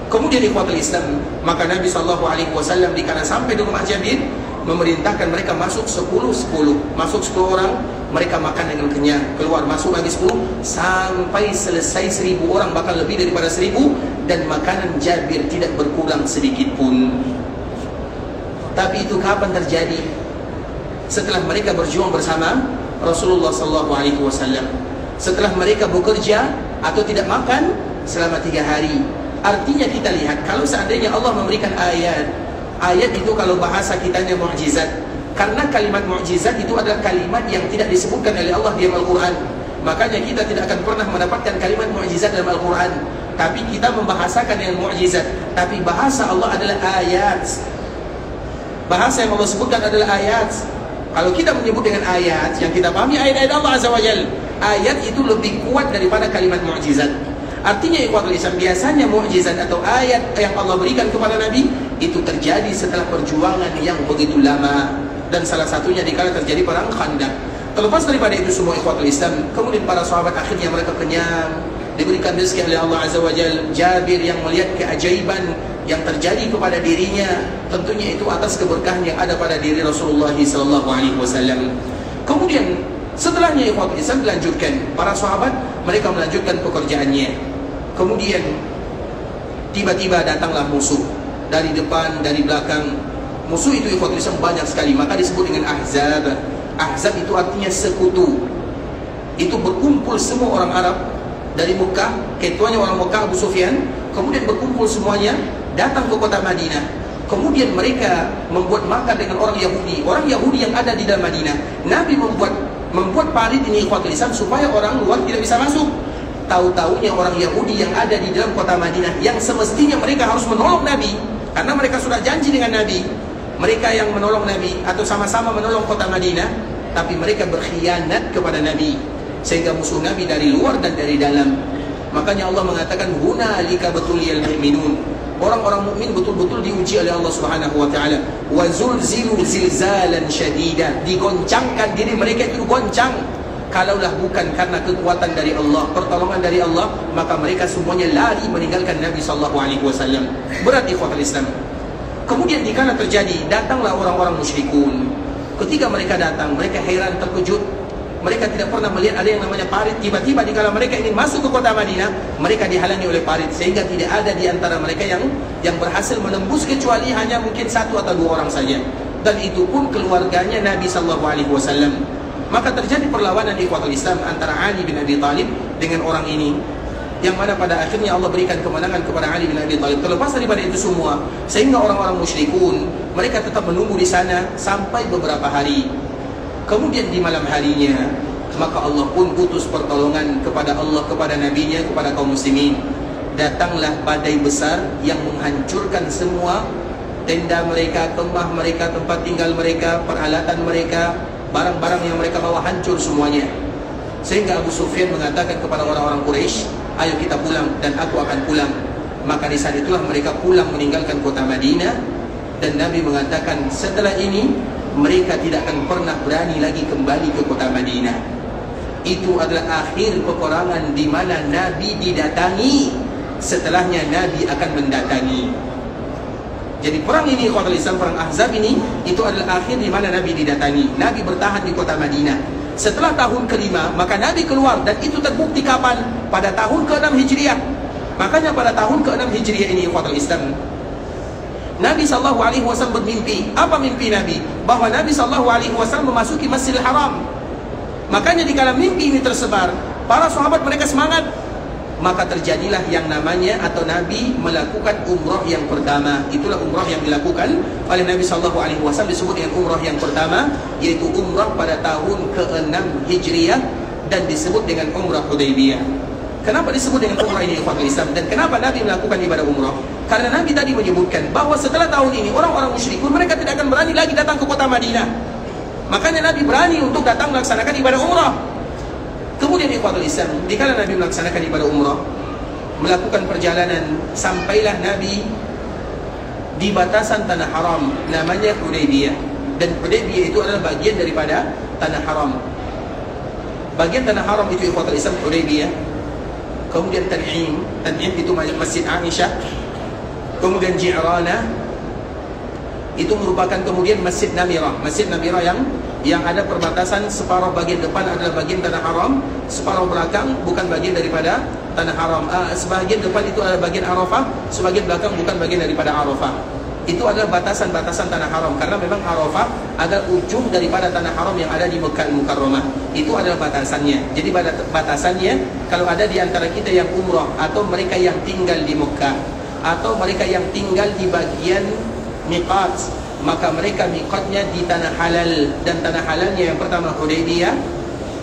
Kemudian ikhwatul Islam, maka Nabi SAW dikala sampai di rumah Jabir, memerintahkan mereka masuk 10-10. Masuk 10 orang, mereka makan dengan kenyang. Keluar masuk lagi 10, sampai selesai 1000 orang, bahkan lebih daripada 1000. Dan makanan Jabir tidak berkurang sedikit pun. Tapi itu kapan terjadi? Setelah mereka berjuang bersama Rasulullah SAW. Setelah mereka bekerja atau tidak makan selama 3 hari. Artinya kita lihat, kalau seandainya Allah memberikan ayat itu kalau bahasa kitanya mukjizat. Karena kalimat mukjizat itu adalah kalimat yang tidak disebutkan oleh Allah di Al-Quran. Makanya kita tidak akan pernah mendapatkan kalimat mukjizat dalam Al-Quran. Tapi kita membahasakan dengan mukjizat. Tapi bahasa Allah adalah ayat. Bahasa yang Allah sebutkan adalah ayat. Kalau kita menyebut dengan ayat, yang kita pahami ayat-ayat Allah Azza wa Jalla, ayat itu lebih kuat daripada kalimat mukjizat. Artinya ikhwatul Islam, biasanya mukjizat atau ayat yang Allah berikan kepada Nabi itu terjadi setelah perjuangan yang begitu lama. Dan salah satunya dikala terjadi perang Khandaq. Terlepas daripada itu semua ikhwatul Islam, kemudian para sahabat akhirnya mereka kenyang, diberikan rezeki oleh Allah Azza wa Jalla. Jabir yang melihat keajaiban yang terjadi kepada dirinya, tentunya itu atas keberkahan yang ada pada diri Rasulullah SAW. Kemudian setelahnya ikhwatul Islam dilanjutkan, para sahabat mereka melanjutkan pekerjaannya. Kemudian tiba-tiba datanglah musuh dari depan, dari belakang. Musuh itu ikhwatul Islam banyak sekali, maka disebut dengan Ahzab. Ahzab itu artinya sekutu. Itu berkumpul semua orang Arab dari Mekah, ketuanya orang Mekah Abu Sufyan, kemudian berkumpul semuanya datang ke kota Madinah. Kemudian mereka membuat makan dengan orang Yahudi yang ada di dalam Madinah. Nabi membuat parit ini ikhwatul Islam supaya orang luar tidak bisa masuk. Tahu-taunya orang Yahudi yang ada di dalam kota Madinah, yang semestinya mereka harus menolong Nabi, karena mereka sudah janji dengan Nabi, mereka yang menolong Nabi atau sama-sama menolong kota Madinah, tapi mereka berkhianat kepada Nabi, sehingga musuh Nabi dari luar dan dari dalam. Makanya Allah mengatakan hunalika batuliyal mu'minun. Orang-orang mukmin betul-betul diuji oleh Allah Subhanahu wa taala. Wa zulzilu zilzalan syadida. Digoncangkan diri mereka itu goncang. Kalaulah bukan karena kekuatan dari Allah, pertolongan dari Allah, maka mereka semuanya lari meninggalkan Nabi sallallahu alaihi wasallam. Berat ikhwatul Islam. Kemudian dikala terjadi, datanglah orang-orang musyrikun. Ketika mereka datang, mereka heran, terkejut. Mereka tidak pernah melihat ada yang namanya parit. Tiba-tiba dikala mereka ingin masuk ke kota Madinah, mereka dihalangi oleh parit, sehingga tidak ada di antara mereka yang berhasil menembus, kecuali hanya mungkin 1 atau 2 orang saja, dan itu pun keluarganya Nabi sallallahu alaihi wasallam. Maka terjadi perlawanan ikhwatul Islam antara Ali bin Abi Thalib dengan orang ini, yang mana pada akhirnya Allah berikan kemenangan kepada Ali bin Abi Thalib. Terlepas daripada itu semua, sehingga orang-orang musyrikun mereka tetap menunggu di sana sampai beberapa hari. Kemudian di malam harinya, maka Allah pun utus pertolongan kepada Allah, kepada Nabi-Nya, kepada kaum muslimin. Datanglah badai besar yang menghancurkan semua tenda mereka, kemah mereka, tempat tinggal mereka, peralatan mereka, barang-barang yang mereka bawa hancur semuanya. Sehingga Abu Sufyan mengatakan kepada orang-orang Quraisy, ayo kita pulang dan aku akan pulang. Maka di saat itulah mereka pulang meninggalkan kota Madinah. Dan Nabi mengatakan setelah ini mereka tidak akan pernah berani lagi kembali ke kota Madinah. Itu adalah akhir peperangan di mana Nabi didatangi. Setelahnya Nabi akan mendatangi. Jadi perang ini, ikhwatul Islam, perang Ahzab ini, itu adalah akhir di mana Nabi didatangi. Nabi bertahan di kota Madinah. Setelah tahun ke-5, maka Nabi keluar, dan itu terbukti kapan? Pada tahun ke-6 Hijriah. Makanya pada tahun ke-6 Hijriah ini, ikhwatul Islam, Nabi SAW bermimpi. Apa mimpi Nabi? Bahwa Nabi SAW memasuki Masjidil Haram. Makanya dikala mimpi ini tersebar, para sahabat mereka semangat. Maka terjadilah yang namanya, atau Nabi melakukan umrah yang pertama. Itulah umrah yang dilakukan oleh Nabi SAW, disebut dengan umrah yang pertama, yaitu umrah pada tahun ke-6 Hijriah, dan disebut dengan umrah Hudaybiyah. Kenapa disebut dengan umrah ini ikhwatul Islam? Dan kenapa Nabi melakukan ibadah umrah? Karena Nabi tadi menyebutkan bahwa setelah tahun ini orang-orang musyrikun mereka tidak akan berani lagi datang ke kota Madinah. Makanya Nabi berani untuk datang melaksanakan ibadah umrah. Kemudian ikhwatul Islam, dikala Nabi melaksanakan ibadah umrah, melakukan perjalanan, sampailah Nabi di batasan tanah haram, namanya Hudaybiyah. Dan Hudaybiyah itu adalah bagian daripada tanah haram. Bagian tanah haram itu ikhwatul Islam Hudaybiyah. Kemudian Tan'im itu Masjid Aisyah. Kemudian Ji'rana itu merupakan kemudian Masjid Namirah. Masjid Namirah yang ada perbatasan, separuh bagian depan adalah bagian tanah haram, separuh belakang bukan bagian daripada tanah haram. Sebagian depan itu adalah bagian Arafah, sebagian belakang bukan bagian daripada Arafah. Itu adalah batasan-batasan tanah haram, karena memang Arafah adalah ujung daripada tanah haram yang ada di Mekkah Mukarramah. Itu adalah batasannya. Jadi batasannya, kalau ada di antara kita yang umrah, atau mereka yang tinggal di Mekkah, atau mereka yang tinggal di bagian miqat, maka mereka miqatnya di tanah halal. Dan tanah halalnya yang pertama Hudaybiyah,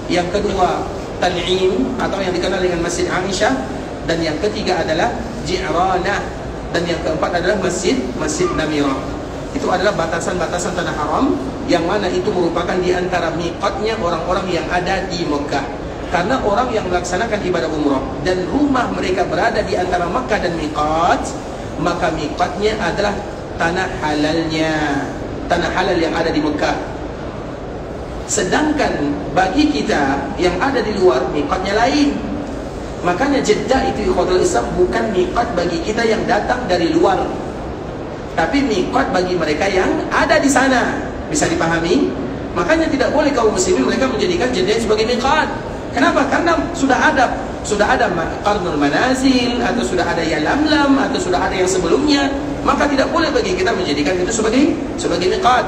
yang kedua Tan'im atau yang dikenal dengan Masjid Aisyah, dan yang ketiga adalah Ji'rana, dan yang keempat adalah Masjid Namirah. Itu adalah batasan-batasan tanah haram, yang mana itu merupakan di antara miqatnya orang-orang yang ada di Mekkah. Karena orang yang melaksanakan ibadah umrah dan rumah mereka berada di antara Mekkah dan miqat, maka miqatnya adalah tanah halalnya, tanah halal yang ada di Mekkah. Sedangkan bagi kita yang ada di luar, miqatnya lain. Makanya Jeddah itu ikhwatul Islam bukan miqat bagi kita yang datang dari luar, tapi miqat bagi mereka yang ada di sana. Bisa dipahami? Makanya tidak boleh kaum muslimin mereka menjadikan Jeddah sebagai miqat. Kenapa? Karena sudah ada Qarnul Manazil, atau sudah ada Yalamlam, atau sudah ada yang sebelumnya. Maka tidak boleh bagi kita menjadikan itu sebagai miqat.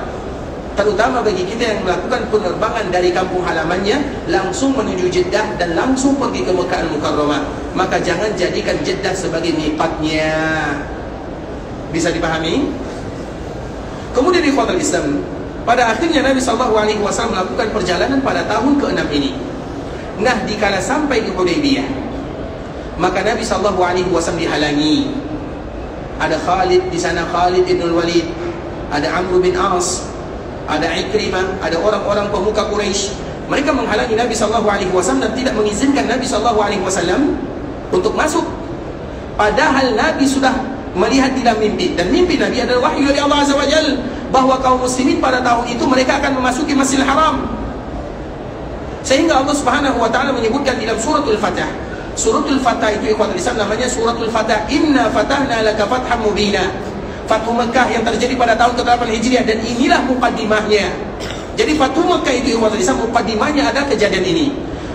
terutama bagi kita yang melakukan penerbangan dari kampung halamannya langsung menuju Jeddah dan langsung pergi ke Mekah Al-Mukarramah, maka jangan jadikan Jeddah sebagai miqatnya. Bisa dipahami? Kemudian di ikhwatul Islam, pada akhirnya Nabi SAW melakukan perjalanan pada tahun ke-6 ini. Nah, dikala sampai di Hudaybiyah, maka Nabi SAW dihalangi. Ada Khalid di sana, Khalid ibn Walid, ada Amr bin As, ada Ikrimah, ada orang-orang pemuka Quraisy. Mereka menghalangi Nabi SAW dan tidak mengizinkan Nabi SAW untuk masuk. Padahal Nabi sudah melihat di dalam mimpi, dan mimpi Nabi adalah wahyu dari Allah Azza wa Jalla, bahwa kaum muslimin pada tahun itu mereka akan memasuki Masjidil Haram. Sehingga Allah Subhanahu wa taala menyebutkan dalam suratul Fatah. Suratul Fatah itu ikhwatul Islam namanya suratul Fatah. Inna fatahna laka fatham mubina. Fathu Mekah yang terjadi pada tahun ke-8 Hijriah, dan inilah mukaddimahnya. Jadi Fathu Mekah itu ikhwatul Islam, mukaddimahnya ada kejadian ini.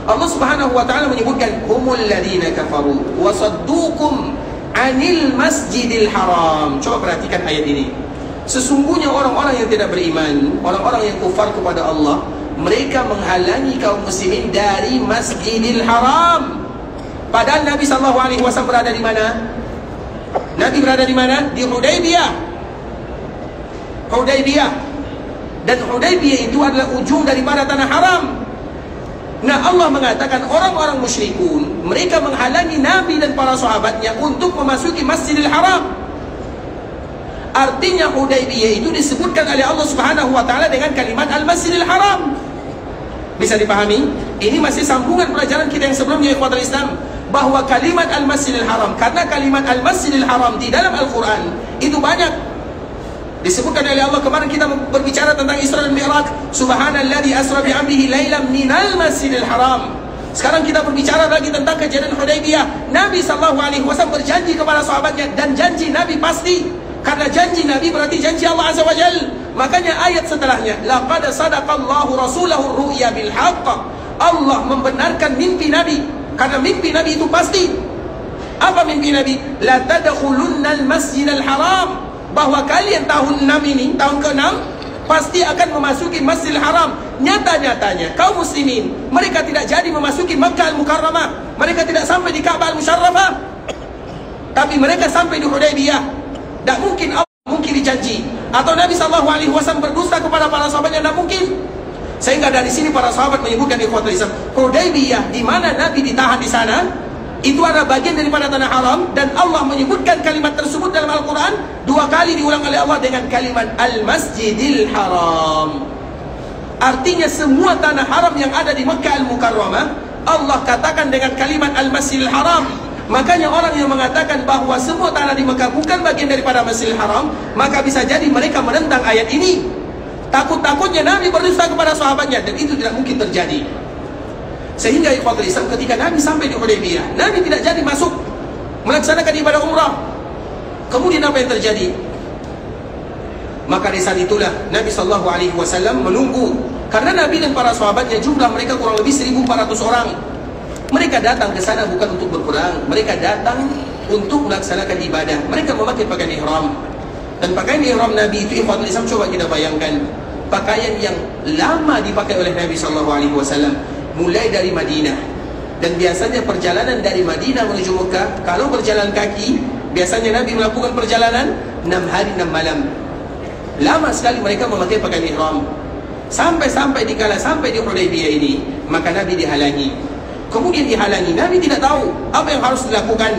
Allah Subhanahu wa taala menyebutkan humul ladzina kafaru wa saddukum anil masjidil haram. Coba perhatikan ayat ini. Sesungguhnya orang-orang yang tidak beriman, orang-orang yang kufar kepada Allah, mereka menghalangi kaum muslimin dari Masjidil Haram. Padahal Nabi SAW berada di mana? Nabi berada di mana? Di Hudaybiyah. Hudaybiyah. Dan Hudaybiyah itu adalah ujung daripada tanah haram. Nah, Allah mengatakan orang-orang musyrikun, mereka menghalangi Nabi dan para sahabatnya untuk memasuki Masjidil Haram. Artinya Hudaybiyah itu disebutkan oleh Allah Subhanahu wa taala dengan kalimat Al-Masjidil Haram. Bisa dipahami? Ini masih sambungan pelajaran kita yang sebelumnya, ikhwatul Islam, bahwa kalimat Al-Masjidil Haram, karena kalimat Al-Masjidil Haram di dalam Al-Quran itu banyak disebutkan oleh Allah. Kemarin kita berbicara tentang Isra dan Mi'raj, subhanalladzi asra bi'amrihi lailan minal masjidil haram. Sekarang kita berbicara lagi tentang kejadian Hudaybiyah. Nabi SAW berjanji kepada sahabatnya, dan janji Nabi pasti, karena janji Nabi berarti janji Allah Azza wa Jalla. Makanya ayat setelahnya, laqad sadaqallahu rasulahu ru'ya bil haqq. Allah membenarkan mimpi Nabi, karena mimpi Nabi itu pasti. Apa mimpi Nabi? La tadkhulunnal masjidal haram, bahwa kalian tahun 6 ini, tahun ke-6 pasti akan memasuki Masjidil Haram. Nyata-nyatanya kaum muslimin, mereka tidak jadi memasuki Makkah Al-Mukarramah, mereka tidak sampai di Ka'bah Al-Musyarrafah, tapi mereka sampai di Hudaybiyah. Tak mungkin Allah mungkiri janji, atau Nabi SAW berdusta kepada para sahabatnya, tak mungkin. Sehingga dari sini para sahabat menyebutkan di ikhwatul Islam, Hudaybiyah di mana Nabi ditahan di sana, itu adalah bagian daripada tanah haram, dan Allah menyebutkan kalimat tersebut dalam Al-Quran 2 kali, diulang oleh Allah dengan kalimat Al-Masjidil Haram. Artinya semua tanah haram yang ada di Makkah Al-Mukarramah Allah katakan dengan kalimat Al-Masjidil Haram. Makanya orang yang mengatakan bahawa semua tanah di Makkah bukan bagian daripada Masjidil Haram, maka bisa jadi mereka menentang ayat ini. Takut-takutnya Nabi berdusta kepada sahabatnya, dan itu tidak mungkin terjadi. Sehingga ikhwatul Islam, ketika Nabi sampai di Hudaybiyah, Nabi tidak jadi masuk melaksanakan ibadah umrah. Kemudian apa yang terjadi? Maka di saat itulah Nabi SAW menunggu, karena Nabi dan para sahabatnya jumlah mereka kurang lebih 1.400 orang. Mereka datang ke sana bukan untuk berperang, mereka datang untuk melaksanakan ibadah. Mereka memakai pakaian ihram, dan pakaian ihram Nabi itu ikhwatul Islam, coba kita bayangkan, pakaian yang lama dipakai oleh Nabi SAW, mulai dari Madinah. Dan biasanya perjalanan dari Madinah menuju Mekah, kalau berjalan kaki, biasanya Nabi melakukan perjalanan 6 hari 6 malam. Lama sekali mereka memakai pakaian ihram. Sampai-sampai dikala sampai di Hudaybiyah ini, maka Nabi dihalangi. Kemudian dihalangi, Nabi tidak tahu apa yang harus dilakukan.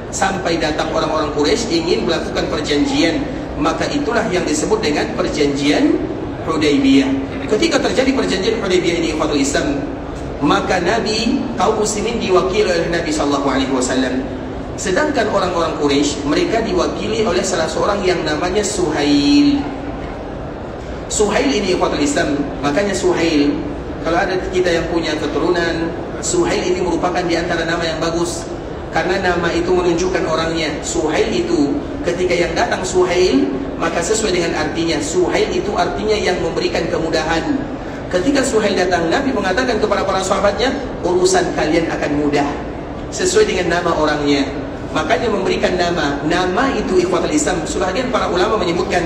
Sampai datang orang-orang Quraisy ingin melakukan perjanjian, maka itulah yang disebut dengan perjanjian Hudaybiyah. Ketika terjadi perjanjian Hudaybiyah ini, ikhwatul Islam, maka Nabi, kaum muslimin diwakili oleh Nabi SAW. Sedangkan orang-orang Quraisy, mereka diwakili oleh salah seorang yang namanya Suhail. Suhail ini ikhwatul Islam, makanya Suhail, kalau ada kita yang punya keturunan, Suhail ini merupakan di antara nama yang bagus, karena nama itu menunjukkan orangnya. Suhail itu, ketika yang datang Suhail, maka sesuai dengan artinya. Suhail itu artinya yang memberikan kemudahan. Ketika Suhail datang, Nabi mengatakan kepada para sahabatnya, urusan kalian akan mudah, sesuai dengan nama orangnya. Makanya memberikan nama. Nama itu ikhwatul Islam, sebagian para ulama menyebutkan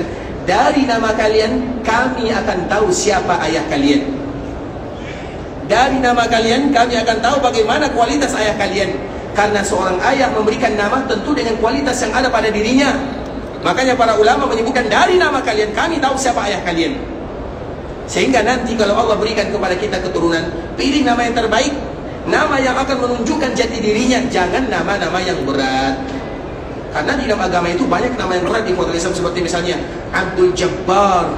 dari nama kalian kami akan tahu siapa ayah kalian. Dari nama kalian kami akan tahu bagaimana kualitas ayah kalian. Karena seorang ayah memberikan nama tentu dengan kualitas yang ada pada dirinya. Makanya para ulama menyebutkan dari nama kalian kami tahu siapa ayah kalian. Sehingga nanti kalau Allah berikan kepada kita keturunan, pilih nama yang terbaik, nama yang akan menunjukkan jati dirinya. Jangan nama-nama yang berat. Karena di dalam agama itu banyak nama yang berat di Islam, seperti misalnya Abdul Jabbar.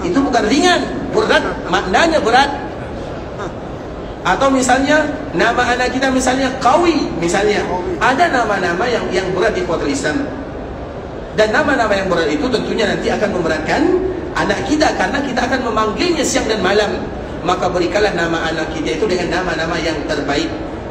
Itu bukan ringan, berat, maknanya berat. Atau misalnya nama anak kita misalnya Qawi, misalnya. Ada nama-nama yang berat di Islam. Dan nama-nama yang berat itu tentunya nanti akan memberatkan anak kita, karena kita akan memanggilnya siang dan malam. Maka berikanlah nama anak kita itu dengan nama-nama yang terbaik.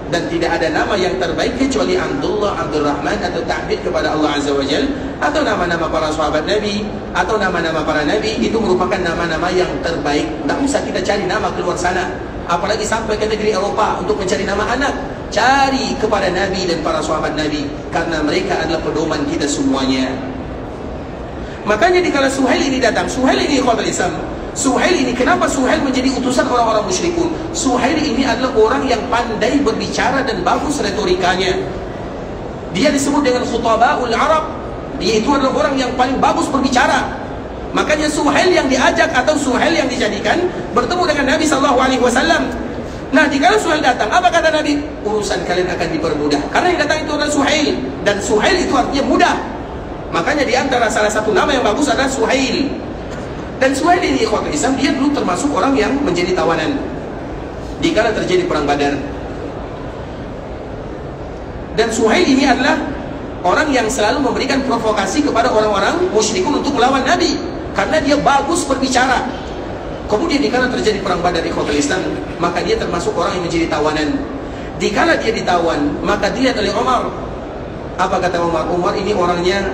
Dan tidak ada nama yang terbaik kecuali Abdullah, Abdul Rahman, atau ta'bid kepada Allah Azza wa Jal, atau nama-nama para sahabat Nabi, atau nama-nama para Nabi. Itu merupakan nama-nama yang terbaik. Tak usah kita cari nama keluar sana, apalagi sampai ke negeri Eropa untuk mencari nama anak. Cari kepada Nabi dan para sahabat Nabi, karena mereka adalah pedoman kita semuanya. Makanya dikala Suhail ini datang, Suhail ini ikhwatul Islam, Suhail ini, kenapa Suhail menjadi utusan orang-orang musyrikun? Suhail ini adalah orang yang pandai berbicara dan bagus retorikanya. Dia disebut dengan khutabaul Arab. Dia itu adalah orang yang paling bagus berbicara. Makanya Suhail yang diajak atau Suhail yang dijadikan bertemu dengan Nabi SAW. Nah, jika Suhail datang, apa kata Nabi? Urusan kalian akan dipermudah. Karena yang datang itu adalah Suhail, dan Suhail itu artinya mudah. Makanya di antara salah satu nama yang bagus adalah Suhail. Dan Suhail ini ikhwatul Islam, dia dulu termasuk orang yang menjadi tawanan dikala terjadi perang Badar. Dan Suhail ini adalah orang yang selalu memberikan provokasi kepada orang-orang musyrikun untuk melawan Nabi, karena dia bagus berbicara. Kemudian dikala terjadi perang Badar ikhwatul Islam, maka dia termasuk orang yang menjadi tawanan. Dikala dia ditawan, maka dilihat oleh Umar. Apa kata Umar? Umar ini orangnya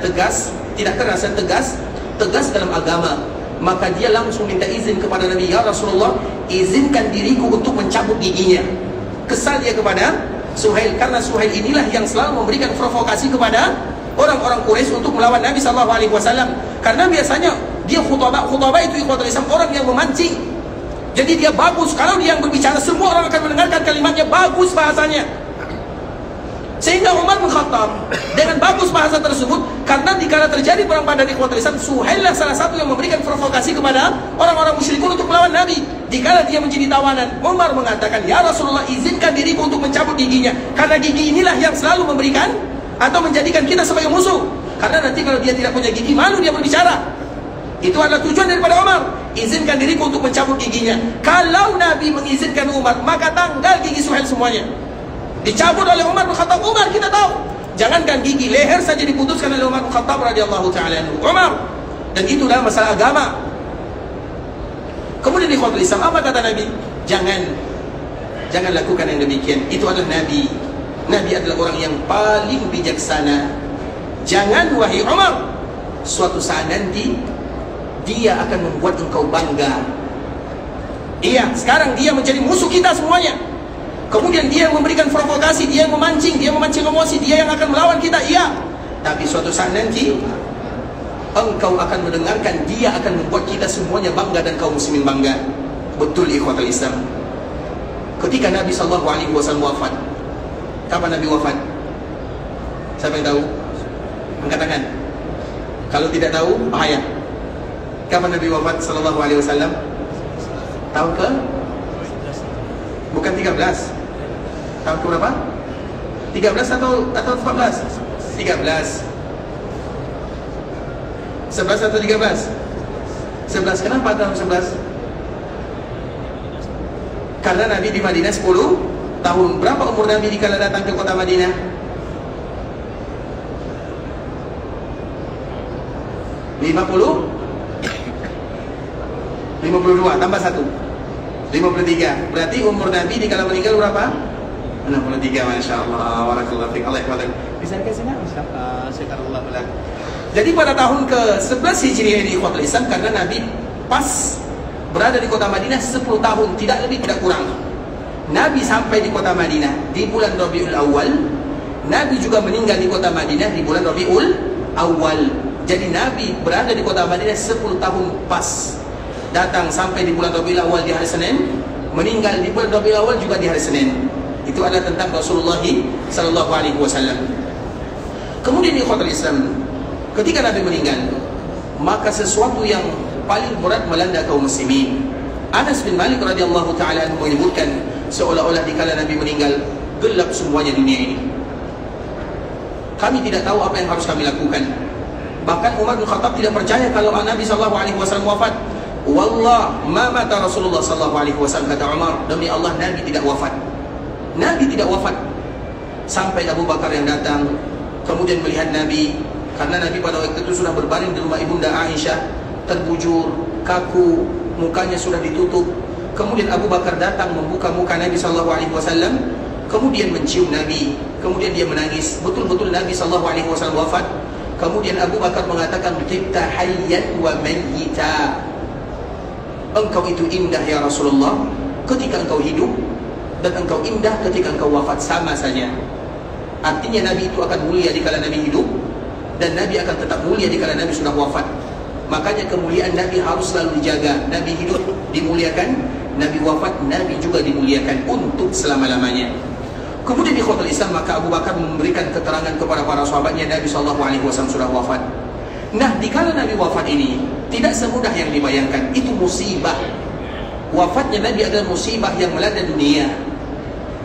tegas, tidak keras, tegas dalam agama. Maka dia langsung minta izin kepada Nabi, ya Rasulullah, izinkan diriku untuk mencabut giginya. Kesal dia kepada Suhail, karena Suhail inilah yang selalu memberikan provokasi kepada orang-orang Quraisy untuk melawan Nabi SAW. Karena biasanya dia khutbah itu ikhwatul Islam, orang yang memancing. Jadi dia bagus, kalau dia yang berbicara semua orang akan mendengarkan kalimatnya, bagus bahasanya. Sehingga Umar bin Khattab dengan bagus bahasa tersebut, karena dikala terjadi perang Badar ikhwatul Islam, Suhail lah salah satu yang memberikan provokasi kepada orang-orang musyrikun untuk melawan Nabi. Dikala dia menjadi tawanan, Umar mengatakan, ya Rasulullah, izinkan diriku untuk mencabut giginya, karena gigi inilah yang selalu memberikan atau menjadikan kita sebagai musuh. Karena nanti kalau dia tidak punya gigi, malu dia berbicara. Itu adalah tujuan daripada Umar. Izinkan diriku untuk mencabut giginya. Kalau Nabi mengizinkan Umar, maka tanggal gigi Suhail semuanya. Dicabut oleh Umar bin Khattab. Umar kita tahu, jangankan gigi, leher saja diputuskan oleh Umar bin Khattab radhiyallahu ta'ala anhu. Umar. Dan itu adalah masalah agama. Kemudian di khutbah Islam, apa kata Nabi? Jangan lakukan yang demikian. Itu adalah Nabi. Nabi adalah orang yang paling bijaksana. Jangan wahai Umar, suatu saat nanti dia akan membuat engkau bangga. Iya, sekarang dia menjadi musuh kita semuanya. Kemudian dia yang memberikan provokasi, dia yang memancing emosi, dia yang akan melawan kita, iya. Tapi suatu saat nanti engkau akan mendengarkan, dia akan membuat kita semuanya bangga dan kaum muslimin bangga. Betul ikhwatul Islam. Ketika Nabi SAW wafat, kapan Nabi wafat? Siapa yang tahu? Angkat tangan. Kalau tidak tahu, bahaya. Kapan Nabi wafat SAW? Tahun ke? Bukan 13. Tahun ke berapa? 13 atau 14? 13. 11 atau 13? 11. Kenapa tahun 11? Karena Nabi di Madinah 10 tahun. Berapa umur Nabi dikala datang ke kota Madinah? 50? 52 tambah 1 53. Berarti umur Nabi dikala meninggal berapa? 63. Masya Allah. Warakallahu fiik. Allah ikhwatak. Bisa dikasih nama? Sekarang Allah. Jadi pada tahun ke-11 Hijriah ini ikhwatul Islam, karena Nabi pas berada di kota Madinah 10 tahun, tidak lebih tidak kurang. Nabi sampai di kota Madinah di bulan Rabiul Awal. Nabi juga meninggal di kota Madinah di bulan Rabiul Awal. Jadi Nabi berada di kota Madinah 10 tahun pas. Datang sampai di bulan Rabiul Awal di hari Senin, meninggal di bulan Rabiul Awal juga di hari Senin. Itu adalah tentang Rasulullah sallallahu alaihi wasallam. Kemudian ikhwatul Islam, ketika Nabi meninggal, maka sesuatu yang paling berat melanda kaum muslimin. Anas bin Malik radhiyallahu taala anhu menyebutkan, seolah-olah dikala Nabi meninggal, gelap semuanya dunia ini. Kami tidak tahu apa yang harus kami lakukan. Bahkan Umar bin Khattab tidak percaya kalau Nabi sallallahu alaihi wasallam wafat. Wallah ma mata Rasulullah sallallahu alaihi wasallam, kata Umar, demi Allah Nabi tidak wafat. Nabi tidak wafat. Sampai Abu Bakar yang datang kemudian melihat Nabi, karena Nabi pada waktu itu sudah berbaring di rumah ibunda Aisyah, terbujur, kaku, mukanya sudah ditutup. Kemudian Abu Bakar datang membuka muka Nabi sallallahu alaihi wasallam, kemudian mencium Nabi, kemudian dia menangis. Betul-betul Nabi sallallahu alaihi wasallam wafat. Kemudian Abu Bakar mengatakan, "Tibta hayyan wa mayyita." Engkau itu indah ya Rasulullah ketika engkau hidup, dan engkau indah ketika engkau wafat, sama saja. Artinya Nabi itu akan mulia dikala Nabi hidup, dan Nabi akan tetap mulia dikala Nabi sudah wafat. Makanya kemuliaan Nabi harus selalu dijaga. Nabi hidup dimuliakan, Nabi wafat Nabi juga dimuliakan untuk selama-lamanya. Kemudian di ikhwatul Islam, maka Abu Bakar memberikan keterangan kepada para sahabatnya, Nabi SAW sudah wafat. Nah, dikala Nabi wafat ini tidak semudah yang dibayangkan. Itu musibah. Wafatnya Nabi adalah musibah yang melanda dunia.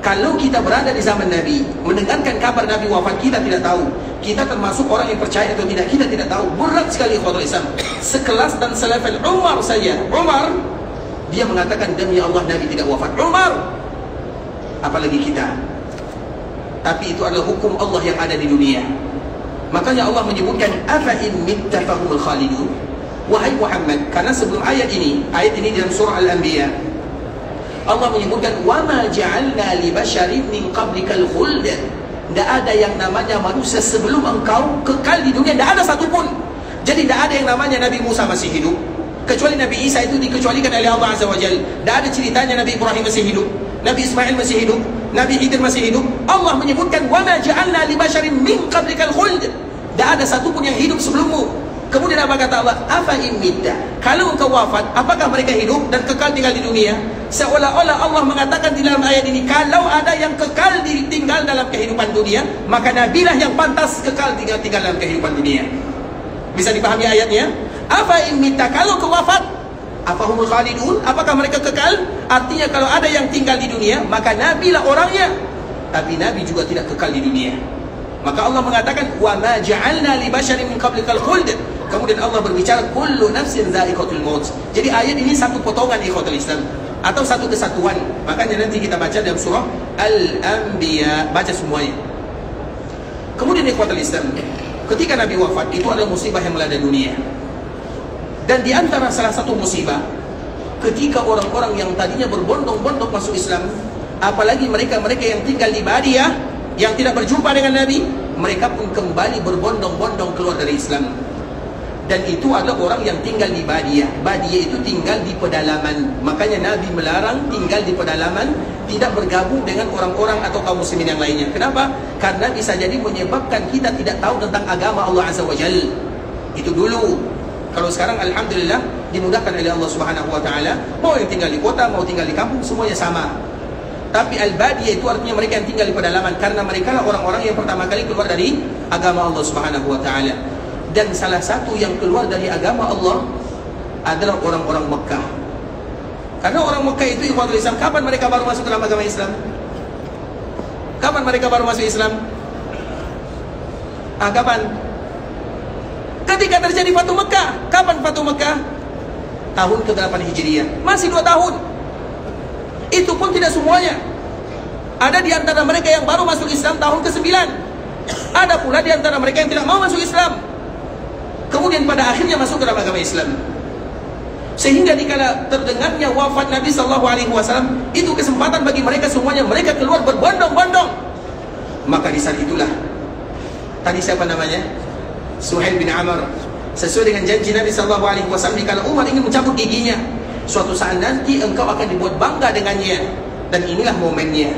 Kalau kita berada di zaman Nabi, mendengarkan kabar Nabi wafat, kita tidak tahu. Kita termasuk orang yang percaya atau tidak, kita tidak tahu. Berat sekali ikhwatul Islam. Sekelas dan selevel Umar saja. Umar, dia mengatakan, demi Allah Nabi tidak wafat. Umar, apalagi kita. Tapi itu adalah hukum Allah yang ada di dunia. Makanya Allah menyebutkan, afa in mitta fahumul khalidun. Wahai Muhammad, karena sebelum ayat ini dalam surah Al-Anbiya, Allah menyebutkan, wa ma ja'alna li basyarin min qablikal khuld. Tidak ada yang namanya manusia sebelum engkau kekal di dunia, tidak ada satupun. Jadi tidak ada yang namanya Nabi Musa masih hidup, kecuali Nabi Isa itu dikecualikan oleh Allah Azza wa Jalla. Tidak ada ceritanya Nabi Ibrahim masih hidup, Nabi Ismail masih hidup, Nabi Khidir masih hidup. Allah menyebutkan, wa ma ja'alna li basyarin min qablikal khuld. Tidak ada satupun yang hidup sebelummu. Kemudian apa kata Allah? Afa in mitta. Kalau engkau wafat, apakah mereka hidup dan kekal tinggal di dunia? Seolah-olah Allah mengatakan di dalam ayat ini, kalau ada yang kekal tinggal dalam kehidupan dunia, maka Nabilah yang pantas kekal tinggal dalam kehidupan dunia. Bisa dipahami ayatnya? Afa in mitta, kalau engkau wafat, afahumul khalidun, apakah mereka kekal? Artinya kalau ada yang tinggal di dunia, maka Nabilah orangnya. Tapi Nabi juga tidak kekal di dunia. Maka Allah mengatakan, wa ma ja'alna li basyarin min qablikal khuld. Kemudian Allah berbicara, kullu nafsin dha'iqatul maut. Jadi ayat ini satu potongan ikhwatul Islam, atau satu kesatuan. Makanya nanti kita baca dalam surah Al-Anbiya, baca semuanya. Kemudian ikhwatul Islam, ketika Nabi wafat, itu adalah musibah yang melanda dunia. Dan di antara salah satu musibah, ketika orang-orang yang tadinya berbondong-bondong masuk Islam, apalagi mereka-mereka yang tinggal di Badiyah, yang tidak berjumpa dengan Nabi, mereka pun kembali berbondong-bondong keluar dari Islam. Dan itu adalah orang yang tinggal di Badiyah. Badiyah itu tinggal di pedalaman. Makanya Nabi melarang tinggal di pedalaman, tidak bergabung dengan orang-orang atau kaum muslimin yang lainnya. Kenapa? Karena bisa jadi menyebabkan kita tidak tahu tentang agama Allah Azza wa Jalla. Itu dulu. Kalau sekarang alhamdulillah dimudahkan oleh Allah Subhanahu wa taala. Mau yang tinggal di kota, mau tinggal di kampung, semuanya sama. Tapi al-badiyah itu artinya mereka yang tinggal di pedalaman, karena mereka lah orang-orang yang pertama kali keluar dari agama Allah Subhanahu wa taala. Dan salah satu yang keluar dari agama Allah adalah orang-orang Mekah. Karena orang Mekah itu ikhwatul Islam, kapan mereka baru masuk dalam agama Islam? Kapan mereka baru masuk Islam? Kapan? Ketika terjadi Fatu Mekah. Kapan Fatu Mekah? Tahun ke-8 Hijriah. Masih 2 tahun. Itu pun tidak semuanya. Ada di antara mereka yang baru masuk Islam tahun ke-9. Ada pula di antara mereka yang tidak mau masuk Islam, kemudian pada akhirnya masuk ke dalam agama Islam. Sehingga dikala terdengarnya wafat Nabi SAW, itu kesempatan bagi mereka semuanya. Mereka keluar berbondong-bondong. Maka di saat itulah, tadi siapa namanya? Suhail bin Amr. Sesuai dengan janji Nabi SAW, dikala Umar ingin mencabut giginya, suatu saat nanti engkau akan dibuat bangga dengannya. Dan inilah momennya.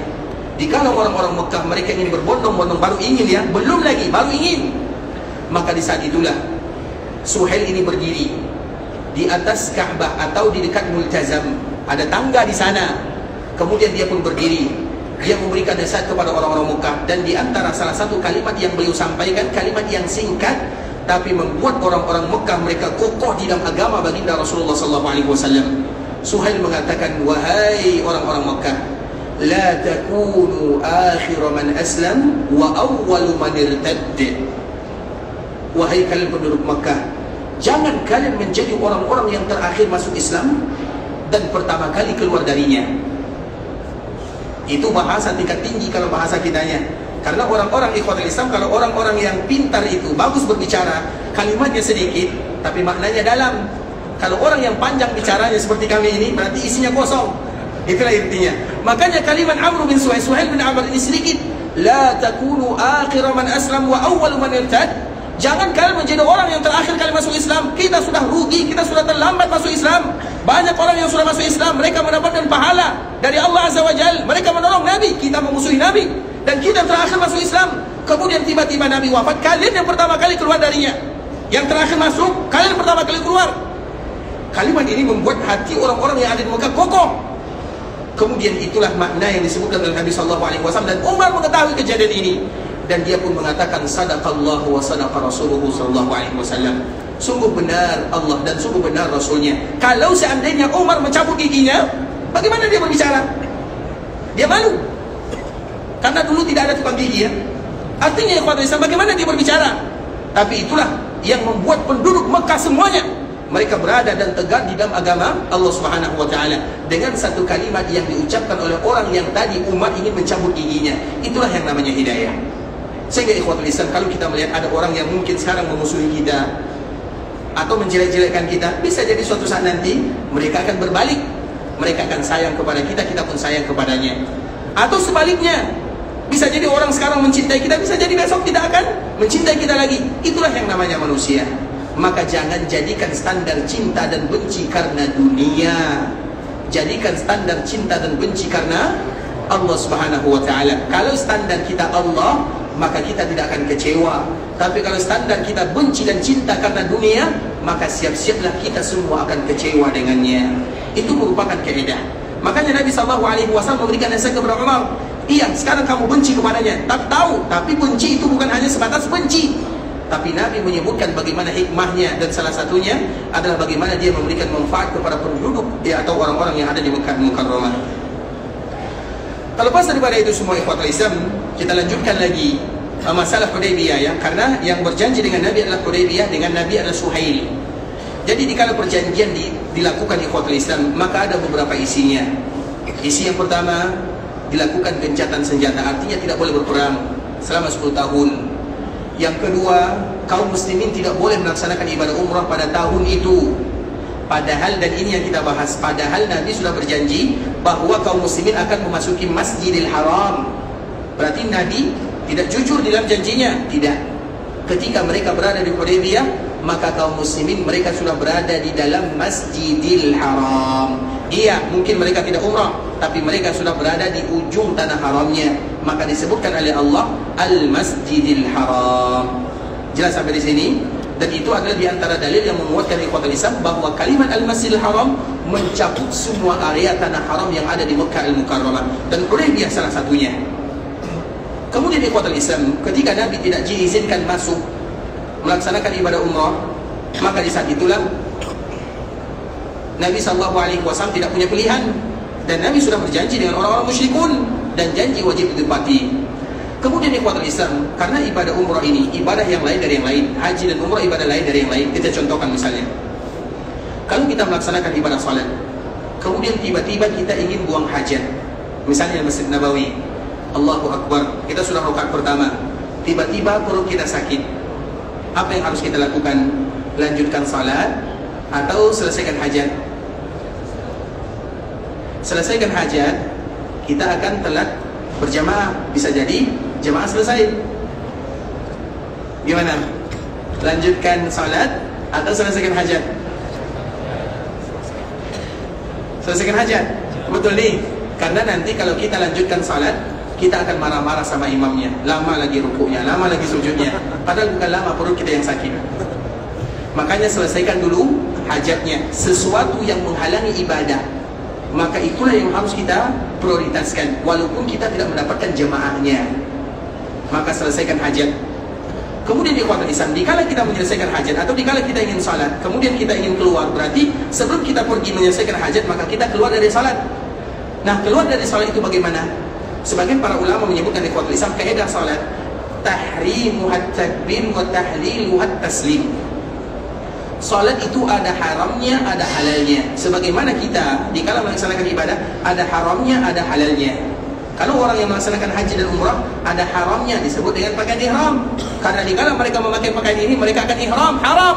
Dikala orang-orang Mekah, mereka ingin berbondong-bondong, baru ingin ya, belum lagi, baru ingin. Maka di saat itulah Suhail ini berdiri di atas Ka'bah atau di dekat Multazam. Ada tangga di sana. Kemudian dia pun berdiri. Dia memberikan nasihat kepada orang-orang Mekah. Dan di antara salah satu kalimat yang beliau sampaikan, kalimat yang singkat, tapi membuat orang-orang Mekah mereka kokoh di dalam agama baginda Rasulullah SAW. Suhail mengatakan, wahai orang-orang Mekah, la takunu akhir man aslam wa awwalu man irtadd. Wahai kalian penduduk Mekah, jangan kalian menjadi orang-orang yang terakhir masuk Islam dan pertama kali keluar darinya. Itu bahasa tingkat tinggi kalau bahasa kitanya. Karena orang-orang ikhwatul Islam, kalau orang-orang yang pintar itu bagus berbicara, kalimatnya sedikit tapi maknanya dalam. Kalau orang yang panjang bicaranya seperti kami ini, berarti isinya kosong. Itulah intinya. Makanya kalimat Amr bin Suhail bin Amr ini sedikit. La takunu akhir man aslam wa awwal man irtad. Jangan kalian menjadi orang yang terakhir kali masuk Islam. Kita sudah rugi, kita sudah terlambat masuk Islam. Banyak orang yang sudah masuk Islam, mereka mendapatkan pahala dari Allah Azza wa Jalla. Mereka menolong Nabi, kita memusuhi Nabi. Dan kita terakhir masuk Islam. Kemudian tiba-tiba Nabi wafat, kalian yang pertama kali keluar darinya. Yang terakhir masuk, kalian pertama kali keluar. Kalimat ini membuat hati orang-orang yang ada di Mekah kokoh. Kemudian itulah makna yang disebutkan oleh Nabi SAW. Dan Umar mengetahui kejadian ini, dan dia pun mengatakan, sadaqallahu wa sadaqa rasuluhu SAW. Sungguh benar Allah dan sungguh benar Rasulnya. Kalau seandainya Umar mencabut giginya, bagaimana dia berbicara? Dia malu, karena dulu tidak ada tukang gigi ya. Artinya ikhwatul Islam, bagaimana dia berbicara? Tapi itulah yang membuat penduduk Mekah semuanya mereka berada dan tegak di dalam agama Allah Subhanahu wa taala dengan satu kalimat yang diucapkan oleh orang yang tadi umat ingin mencabut giginya. Itulah yang namanya hidayah. Sehingga ikhwatul Islam, kalau kita melihat ada orang yang mungkin sekarang memusuhi kita atau menjelek-jelekkan kita, bisa jadi suatu saat nanti mereka akan berbalik. Mereka akan sayang kepada kita, kita pun sayang kepadanya. Atau sebaliknya, bisa jadi orang sekarang mencintai kita, bisa jadi besok tidak akan mencintai kita lagi. Itulah yang namanya manusia. Maka jangan jadikan standar cinta dan benci karena dunia. Jadikan standar cinta dan benci karena Allah Subhanahu wa taala. Kalau standar kita Allah, maka kita tidak akan kecewa. Tapi kalau standar kita benci dan cinta karena dunia, maka siap-siaplah kita semua akan kecewa dengannya. Itu merupakan kaidah. Makanya Nabi SAW memberikan nasihat kepada Umar. Iya, sekarang kamu benci kepadanya, tak tahu. Tapi benci itu bukan hanya sebatas benci. Tapi Nabi menyebutkan bagaimana hikmahnya, dan salah satunya adalah bagaimana dia memberikan manfaat kepada penduduk atau orang-orang yang ada di Mekah Mukarramah. Terlepas daripada itu semua ikhwatul Islam, kita lanjutkan lagi masalah Hudaybiyah ya. Karena yang berjanji dengan Nabi adalah Hudaybiyah, dengan Nabi adalah Suhail. Jadi dikala perjanjian dilakukan ikhwatul Islam, maka ada beberapa isinya. Isi yang pertama, dilakukan gencatan senjata, artinya tidak boleh berperang selama 10 tahun. Yang kedua, kaum muslimin tidak boleh melaksanakan ibadah umrah pada tahun itu. Padahal, dan ini yang kita bahas, padahal Nabi sudah berjanji bahwa kaum muslimin akan memasuki Masjidil Haram. Berarti Nabi tidak jujur dalam janjinya. Tidak. Ketika mereka berada di Hudaybiyah, maka kaum muslimin mereka sudah berada di dalam Masjidil Haram. Iya, mungkin mereka tidak umrah, tapi mereka sudah berada di ujung tanah haramnya. Maka disebutkan oleh Allah Al-Masjidil Haram. Jelas sampai di sini? Dan itu adalah di antara dalil yang menguatkan ikhwatul Islam bahwa kalimat Al-Masjidil Haram mencakup semua area tanah haram yang ada di Mekah Al-Mukarramah, dan Hudaybiyah salah satunya. Kemudian ikhwatul Islam, ketika Nabi tidak diizinkan masuk melaksanakan ibadah umrah, maka di saat itulah Nabi SAW tidak punya pilihan, dan Nabi sudah berjanji dengan orang-orang musyrikun, dan janji wajib ditepati. Kemudian ikhwatul Islam, karena ibadah umrah ini ibadah yang lain dari yang lain, haji dan umrah ibadah lain dari yang lain. Kita contohkan misalnya, kalau kita melaksanakan ibadah salat, kemudian tiba-tiba kita ingin buang hajat, misalnya Masjid Nabawi, Allahu Akbar, kita sudah rakaat pertama, tiba-tiba perut kita sakit, apa yang harus kita lakukan? Lanjutkan salat atau selesaikan hajat? Selesaikan hajat, kita akan telat berjamaah, bisa jadi jamaah selesai. Gimana? Lanjutkan salat atau selesaikan hajat? Selesaikan hajat. Betul nih. Karena nanti kalau kita lanjutkan salat, kita akan marah-marah sama imamnya. Lama lagi rukuknya, lama lagi sujudnya. Padahal bukan lama, perut kita yang sakit. Makanya selesaikan dulu hajatnya. Sesuatu yang menghalangi ibadah, maka itulah yang harus kita prioritaskan. Walaupun kita tidak mendapatkan jemaahnya, maka selesaikan hajat. Kemudian di ikhwatul Islam, dikala kita menyelesaikan hajat atau dikala kita ingin salat, kemudian kita ingin keluar, berarti sebelum kita pergi menyelesaikan hajat, maka kita keluar dari salat. Nah, keluar dari salat itu bagaimana? Sebagian para ulama menyebutkan di ikhwatul Islam, kaidah salat tahrimuhat takbir wa tahliluhat taslim. Salat itu ada haramnya, ada halalnya. Sebagaimana kita dikala melaksanakan ibadah, ada haramnya, ada halalnya. Kalau orang yang melaksanakan haji dan umrah, ada haramnya, disebut dengan pakaian ihram. Karena dikala mereka memakai pakaian ini, mereka akan ihram, haram.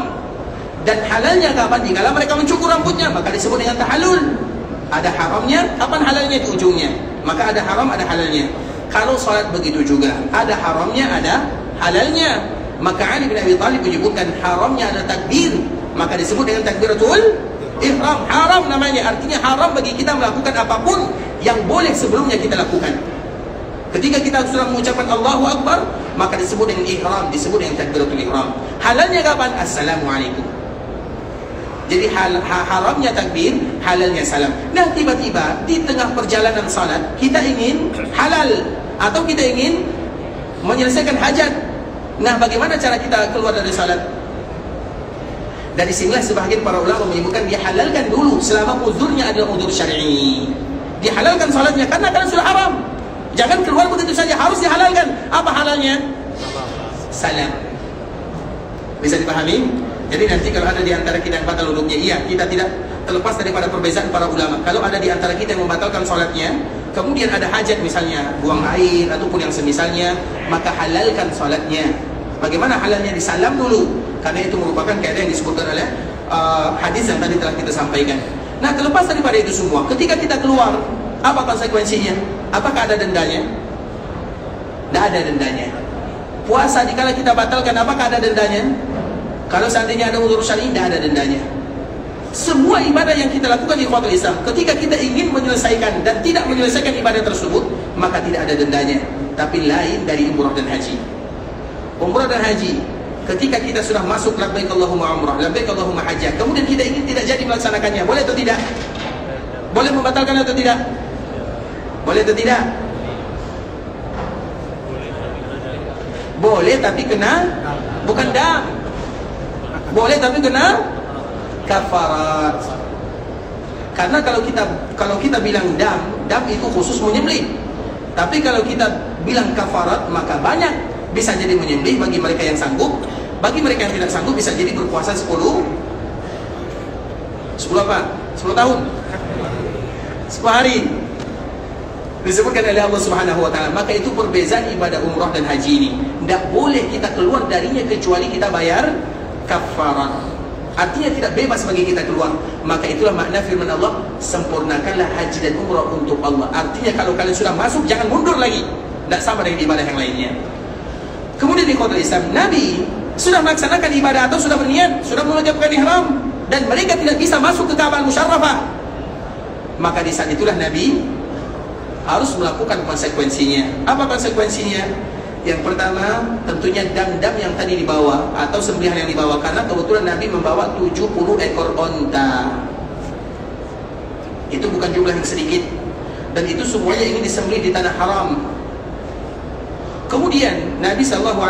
Dan halalnya kapan? Dikala mereka mencukur rambutnya, maka disebut dengan tahallul. Ada haramnya, kapan halalnya di ujungnya. Maka ada haram, ada halalnya. Kalau salat begitu juga, ada haramnya, ada halalnya. Maka Ali bin Abi Thalib menyebutkan haramnya ada takbir, maka disebut dengan takbiratul ihram. Haram namanya, artinya haram bagi kita melakukan apapun yang boleh sebelumnya kita lakukan. Ketika kita sudah mengucapkan Allahu Akbar, maka disebut dengan ihram, disebut dengan takbiratul ihram. Halalnya kapan? Assalamualaikum. Jadi haramnya takbir, halalnya salam. Nah, tiba-tiba di tengah perjalanan salat kita ingin halal atau kita ingin menyelesaikan hajat. Nah, bagaimana cara kita keluar dari salat? Dari sinilah sebahagian para ulama menyebutkan dihalalkan dulu selama uzurnya adalah uzur syar'i. Dihalalkan salatnya karena sudah haram. Jangan keluar begitu saja, harus dihalalkan. Apa halalnya? Salam. Bisa dipahami? Jadi nanti kalau ada di antara kita yang batal wudhunya, iya, kita tidak terlepas daripada perbezaan para ulama. Kalau ada di antara kita yang membatalkan salatnya, kemudian ada hajat misalnya buang air ataupun yang semisalnya, maka halalkan salatnya. Bagaimana halalnya? Disalam dulu, karena itu merupakan kaidah yang disebutkan oleh hadis yang tadi telah kita sampaikan. Nah, terlepas daripada itu semua, ketika kita keluar, apa konsekuensinya? Apakah ada dendanya? Tidak ada dendanya. Puasa dikala kita batalkan, apakah ada dendanya? Kalau seandainya ada uzur syar'i, tidak ada dendanya. Semua ibadah yang kita lakukan di ikhwatul Islam, ketika kita ingin menyelesaikan dan tidak menyelesaikan ibadah tersebut, maka tidak ada dendanya. Tapi lain dari umrah dan haji. Umrah dan haji, ketika kita sudah masuk labbaik Allahumma umrah, labbaik Allahumma hajjah, kemudian kita ingin tidak jadi melaksanakannya, boleh atau tidak? Boleh membatalkan atau tidak? Boleh atau tidak? Boleh, tapi kena bukan dam. Boleh tapi kena kafarat. Karena kalau kita bilang dam itu khusus menyembelih. Tapi kalau kita bilang kafarat, maka banyak. Bisa jadi menyembelih bagi mereka yang sanggup. Bagi mereka yang tidak sanggup bisa jadi berpuasa 10 apa? 10 tahun. 10 hari. Disebutkan oleh Allah Subhanahu wa taala. Maka itu perbezaan ibadah umrah dan haji ini. Tidak boleh kita keluar darinya kecuali kita bayar kafarat. Artinya tidak bebas bagi kita keluar. Maka itulah makna firman Allah, sempurnakanlah haji dan umrah untuk Allah. Artinya kalau kalian sudah masuk, jangan mundur lagi. Tidak sama dengan ibadah yang lainnya. Kemudian di ikhwatul Islam, Nabi sudah melaksanakan ibadah atau sudah berniat, sudah mengucapkan ihram, dan mereka tidak bisa masuk ke Ka'bah Musyarrafah. Maka di saat itulah Nabi harus melakukan konsekuensinya. Apa konsekuensinya? Yang pertama, tentunya dam-dam yang tadi dibawa atau sembelihan yang dibawa, karena kebetulan Nabi membawa 70 ekor onta. Itu bukan jumlah yang sedikit, dan itu semuanya ingin disembelih di tanah haram. Kemudian Nabi SAW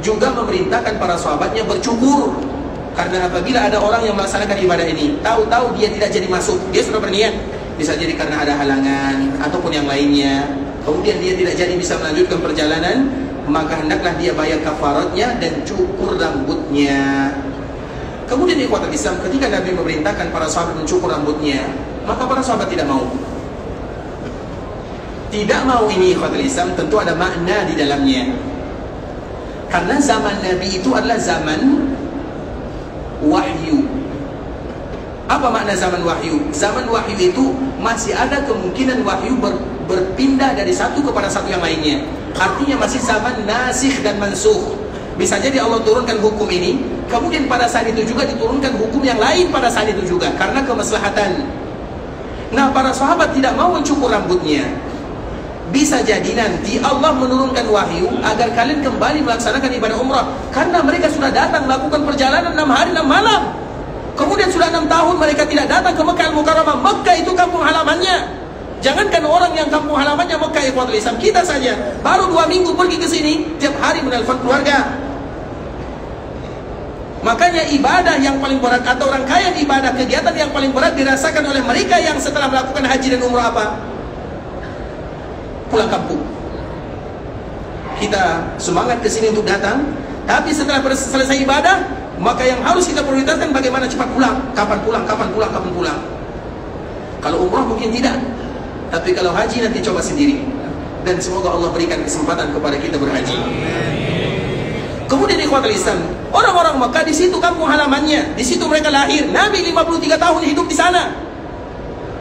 juga memerintahkan para sahabatnya bercukur, karena apabila ada orang yang melaksanakan ibadah ini, tahu-tahu dia tidak jadi masuk, dia sudah berniat, bisa jadi karena ada halangan ataupun yang lainnya, kemudian dia tidak jadi bisa melanjutkan perjalanan, maka hendaklah dia bayar kafaratnya dan cukur rambutnya. Kemudian di ikhwatul Islam, ketika Nabi memerintahkan para sahabat mencukur rambutnya, maka para sahabat tidak mau. Tidak mau ini ikhwatul Islam tentu ada makna di dalamnya. Karena zaman Nabi itu adalah zaman wahyu. Apa makna zaman wahyu? Zaman wahyu itu masih ada kemungkinan wahyu berpindah dari satu kepada satu yang lainnya. Artinya masih zaman nasikh dan mansukh. Bisa jadi Allah turunkan hukum ini, kemudian pada saat itu juga diturunkan hukum yang lain pada saat itu juga, karena kemaslahatan. Nah, para sahabat tidak mau mencukur rambutnya. bisa jadi nanti Allah menurunkan wahyu agar kalian kembali melaksanakan ibadah umrah, karena mereka sudah datang melakukan perjalanan 6 hari 6 malam. Kemudian sudah 6 tahun mereka tidak datang ke Mekah Al-Mukarramah. Mekah itu kampung halamannya. Jangankan orang yang kampung halamannya Mekah, ikhwatul Islam, kita saja baru 2 minggu pergi ke sini, tiap hari menelpon keluarga. Makanya ibadah yang paling berat atau rangkaian ibadah, kegiatan yang paling berat dirasakan oleh mereka yang setelah melakukan haji dan umrah apa? Pulang kampung. Kita semangat ke sini untuk datang, tapi setelah selesai ibadah, maka yang harus kita prioritaskan bagaimana cepat pulang. Kapan pulang, kapan pulang, kapan pulang. Kalau umrah mungkin tidak, tapi kalau haji nanti coba sendiri. Dan semoga Allah berikan kesempatan kepada kita berhaji. Kemudian ikhwatul Islam, orang-orang Mekah di situ kampung halamannya, di situ mereka lahir. Nabi 53 tahun hidup di sana.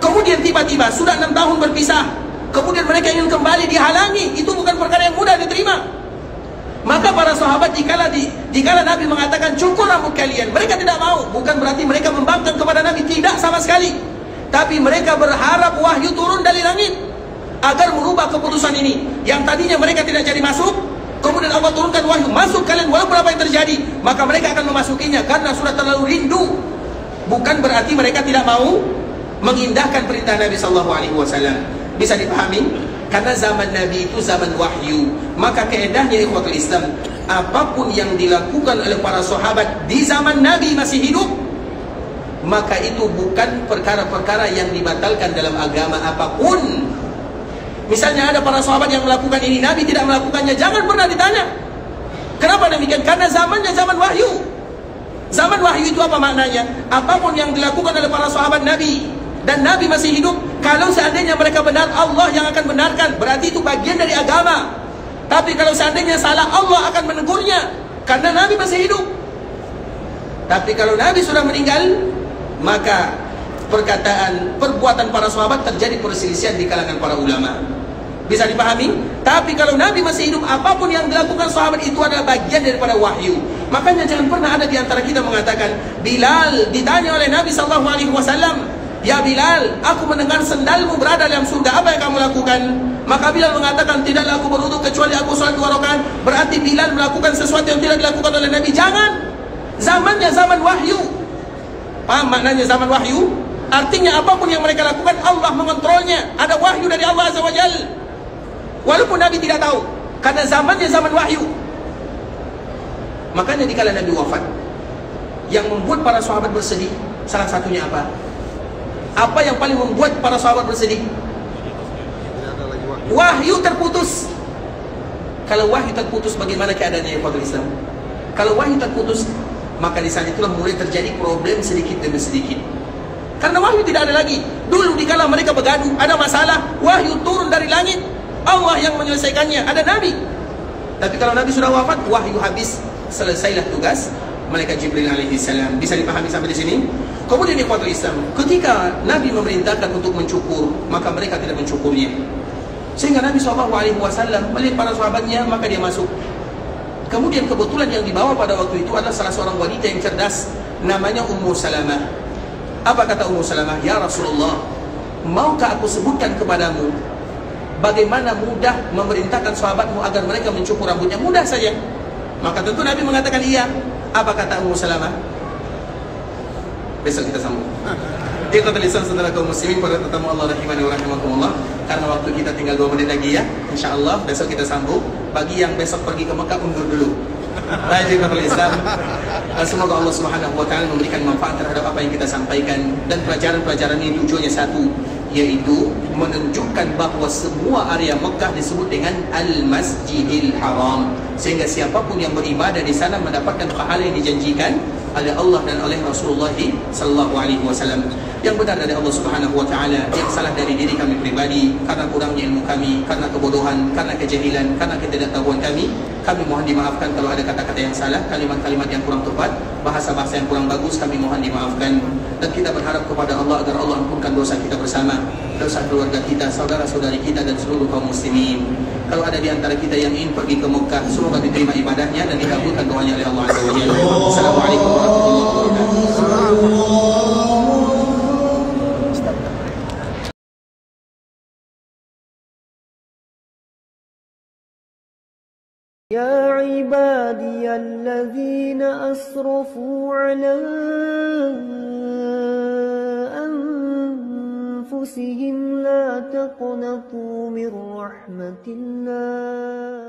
Kemudian tiba-tiba sudah 6 tahun berpisah. Kemudian mereka ingin kembali, dihalangi. Itu bukan perkara yang mudah diterima. Maka para sahabat dikala Nabi mengatakan cukur rambut kalian, mereka tidak mau. Bukan berarti mereka membangkang kepada Nabi, tidak sama sekali. Tapi mereka berharap wahyu turun dari langit agar merubah keputusan ini. Yang tadinya mereka tidak jadi masuk, kemudian Allah turunkan wahyu, masuk kalian walaupun apa yang terjadi. Maka mereka akan memasukinya karena sudah terlalu rindu. Bukan berarti mereka tidak mau mengindahkan perintah Nabi SAW. Bisa dipahami? Karena zaman Nabi itu zaman wahyu. Maka keedahnya ikhwatul Islam, apapun yang dilakukan oleh para sahabat di zaman Nabi masih hidup, maka itu bukan perkara-perkara yang dibatalkan dalam agama apapun. Misalnya ada para sahabat yang melakukan ini, Nabi tidak melakukannya, jangan pernah ditanya kenapa demikian. Karena zamannya zaman wahyu. Zaman wahyu itu apa maknanya? Apapun yang dilakukan oleh para sahabat Nabi dan Nabi masih hidup, kalau seandainya mereka benar, Allah yang akan benarkan, berarti itu bagian dari agama. Tapi kalau seandainya salah, Allah akan menegurnya karena Nabi masih hidup. Tapi kalau Nabi sudah meninggal, maka perbuatan para sahabat terjadi perselisihan di kalangan para ulama. Bisa dipahami? Tapi kalau Nabi masih hidup, apapun yang dilakukan sahabat itu adalah bagian daripada wahyu. Makanya jangan pernah ada di antara kita mengatakan, Bilal ditanya oleh Nabi SAW, "Ya Bilal, aku mendengar sendalmu berada dalam surga, apa yang kamu lakukan?" Maka Bilal mengatakan, "Tidaklah aku berwudu kecuali aku sholat 2 rakaat." Berarti Bilal melakukan sesuatu yang tidak dilakukan oleh Nabi. Jangan. Zamannya zaman wahyu. Paham maknanya zaman wahyu? Artinya apapun yang mereka lakukan, Allah mengontrolnya. Ada wahyu dari Allah Azza wa Jalla. Walaupun Nabi tidak tahu, karena zamannya zaman wahyu. Makanya dikala Nabi wafat, yang membuat para sahabat bersedih, salah satunya apa? Apa yang paling membuat para sahabat bersedih? Wahyu terputus. Kalau wahyu terputus, bagaimana keadaannya ya Pak Islam? Kalau wahyu terputus, maka di saat itulah mulai terjadi problem sedikit demi sedikit. Karena wahyu tidak ada lagi. Dulu dikala mereka bergaduh, ada masalah, wahyu turun dari langit, Allah yang menyelesaikannya, ada Nabi. Tapi kalau Nabi sudah wafat, wahyu habis, selesailah tugas malaikat Jibril alaihissalam. Bisa dipahami sampai di sini? Kemudian ikhwatul Islam, ketika Nabi memerintahkan untuk mencukur, maka mereka tidak mencukurnya. Sehingga Nabi SAW melihat para sahabatnya, maka dia masuk. Kemudian kebetulan yang dibawa pada waktu itu adalah salah seorang wanita yang cerdas, namanya Ummu Salamah. Apa kata Ummu Salamah? "Ya Rasulullah, maukah aku sebutkan kepadamu bagaimana mudah memerintahkan sahabatmu agar mereka mencukur rambutnya?" Mudah saja. Maka tentu Nabi mengatakan iya. Apa kata Ummu Salamah? Besok kita sambung. Ikhwatul Islam, saudara kaum muslimin, pada tetamu Allah rahimani wa rahimakumullah. Karena waktu kita tinggal 2 menit lagi ya, insyaallah besok kita sambung. Bagi yang besok pergi ke Mekah, undur dulu. Baik, ikhwatul Islam, semoga Allah Subhanahu wa taala memberikan manfaat terhadap apa yang kita sampaikan. Dan pelajaran-pelajaran ini tujuannya satu, yaitu menunjukkan bahwa semua area Mekah disebut dengan Al-Masjidil Haram, sehingga siapapun yang beribadah di sana mendapatkan pahala yang dijanjikan oleh Allah dan oleh Rasulullah sallallahu alaihi wasallam. Yang benar dari Allah Subhanahu wa taala, yang salah dari diri kami pribadi karena kurangnya ilmu kami, karena kebodohan, karena kejahilan, karena ketidaktahuan kami mohon dimaafkan. Kalau ada kata-kata yang salah, kalimat-kalimat yang kurang tepat, bahasa-bahasa yang kurang bagus, kami mohon dimaafkan. Dan kita berharap kepada Allah agar Allah ampunkan dosa kita bersama, dosa keluarga kita, saudara-saudari kita, dan seluruh kaum muslimin. Kalau ada di antara kita yang ingin pergi ke Mekah, semoga diterima ibadahnya dan dikabulkan doanya oleh Allah Azza wa Jalla. Assalamualaikum warahmatullahi wabarakatuh. يا عبادي الذين أسرفوا على أنفسهم لا تقنطوا من رحمة الله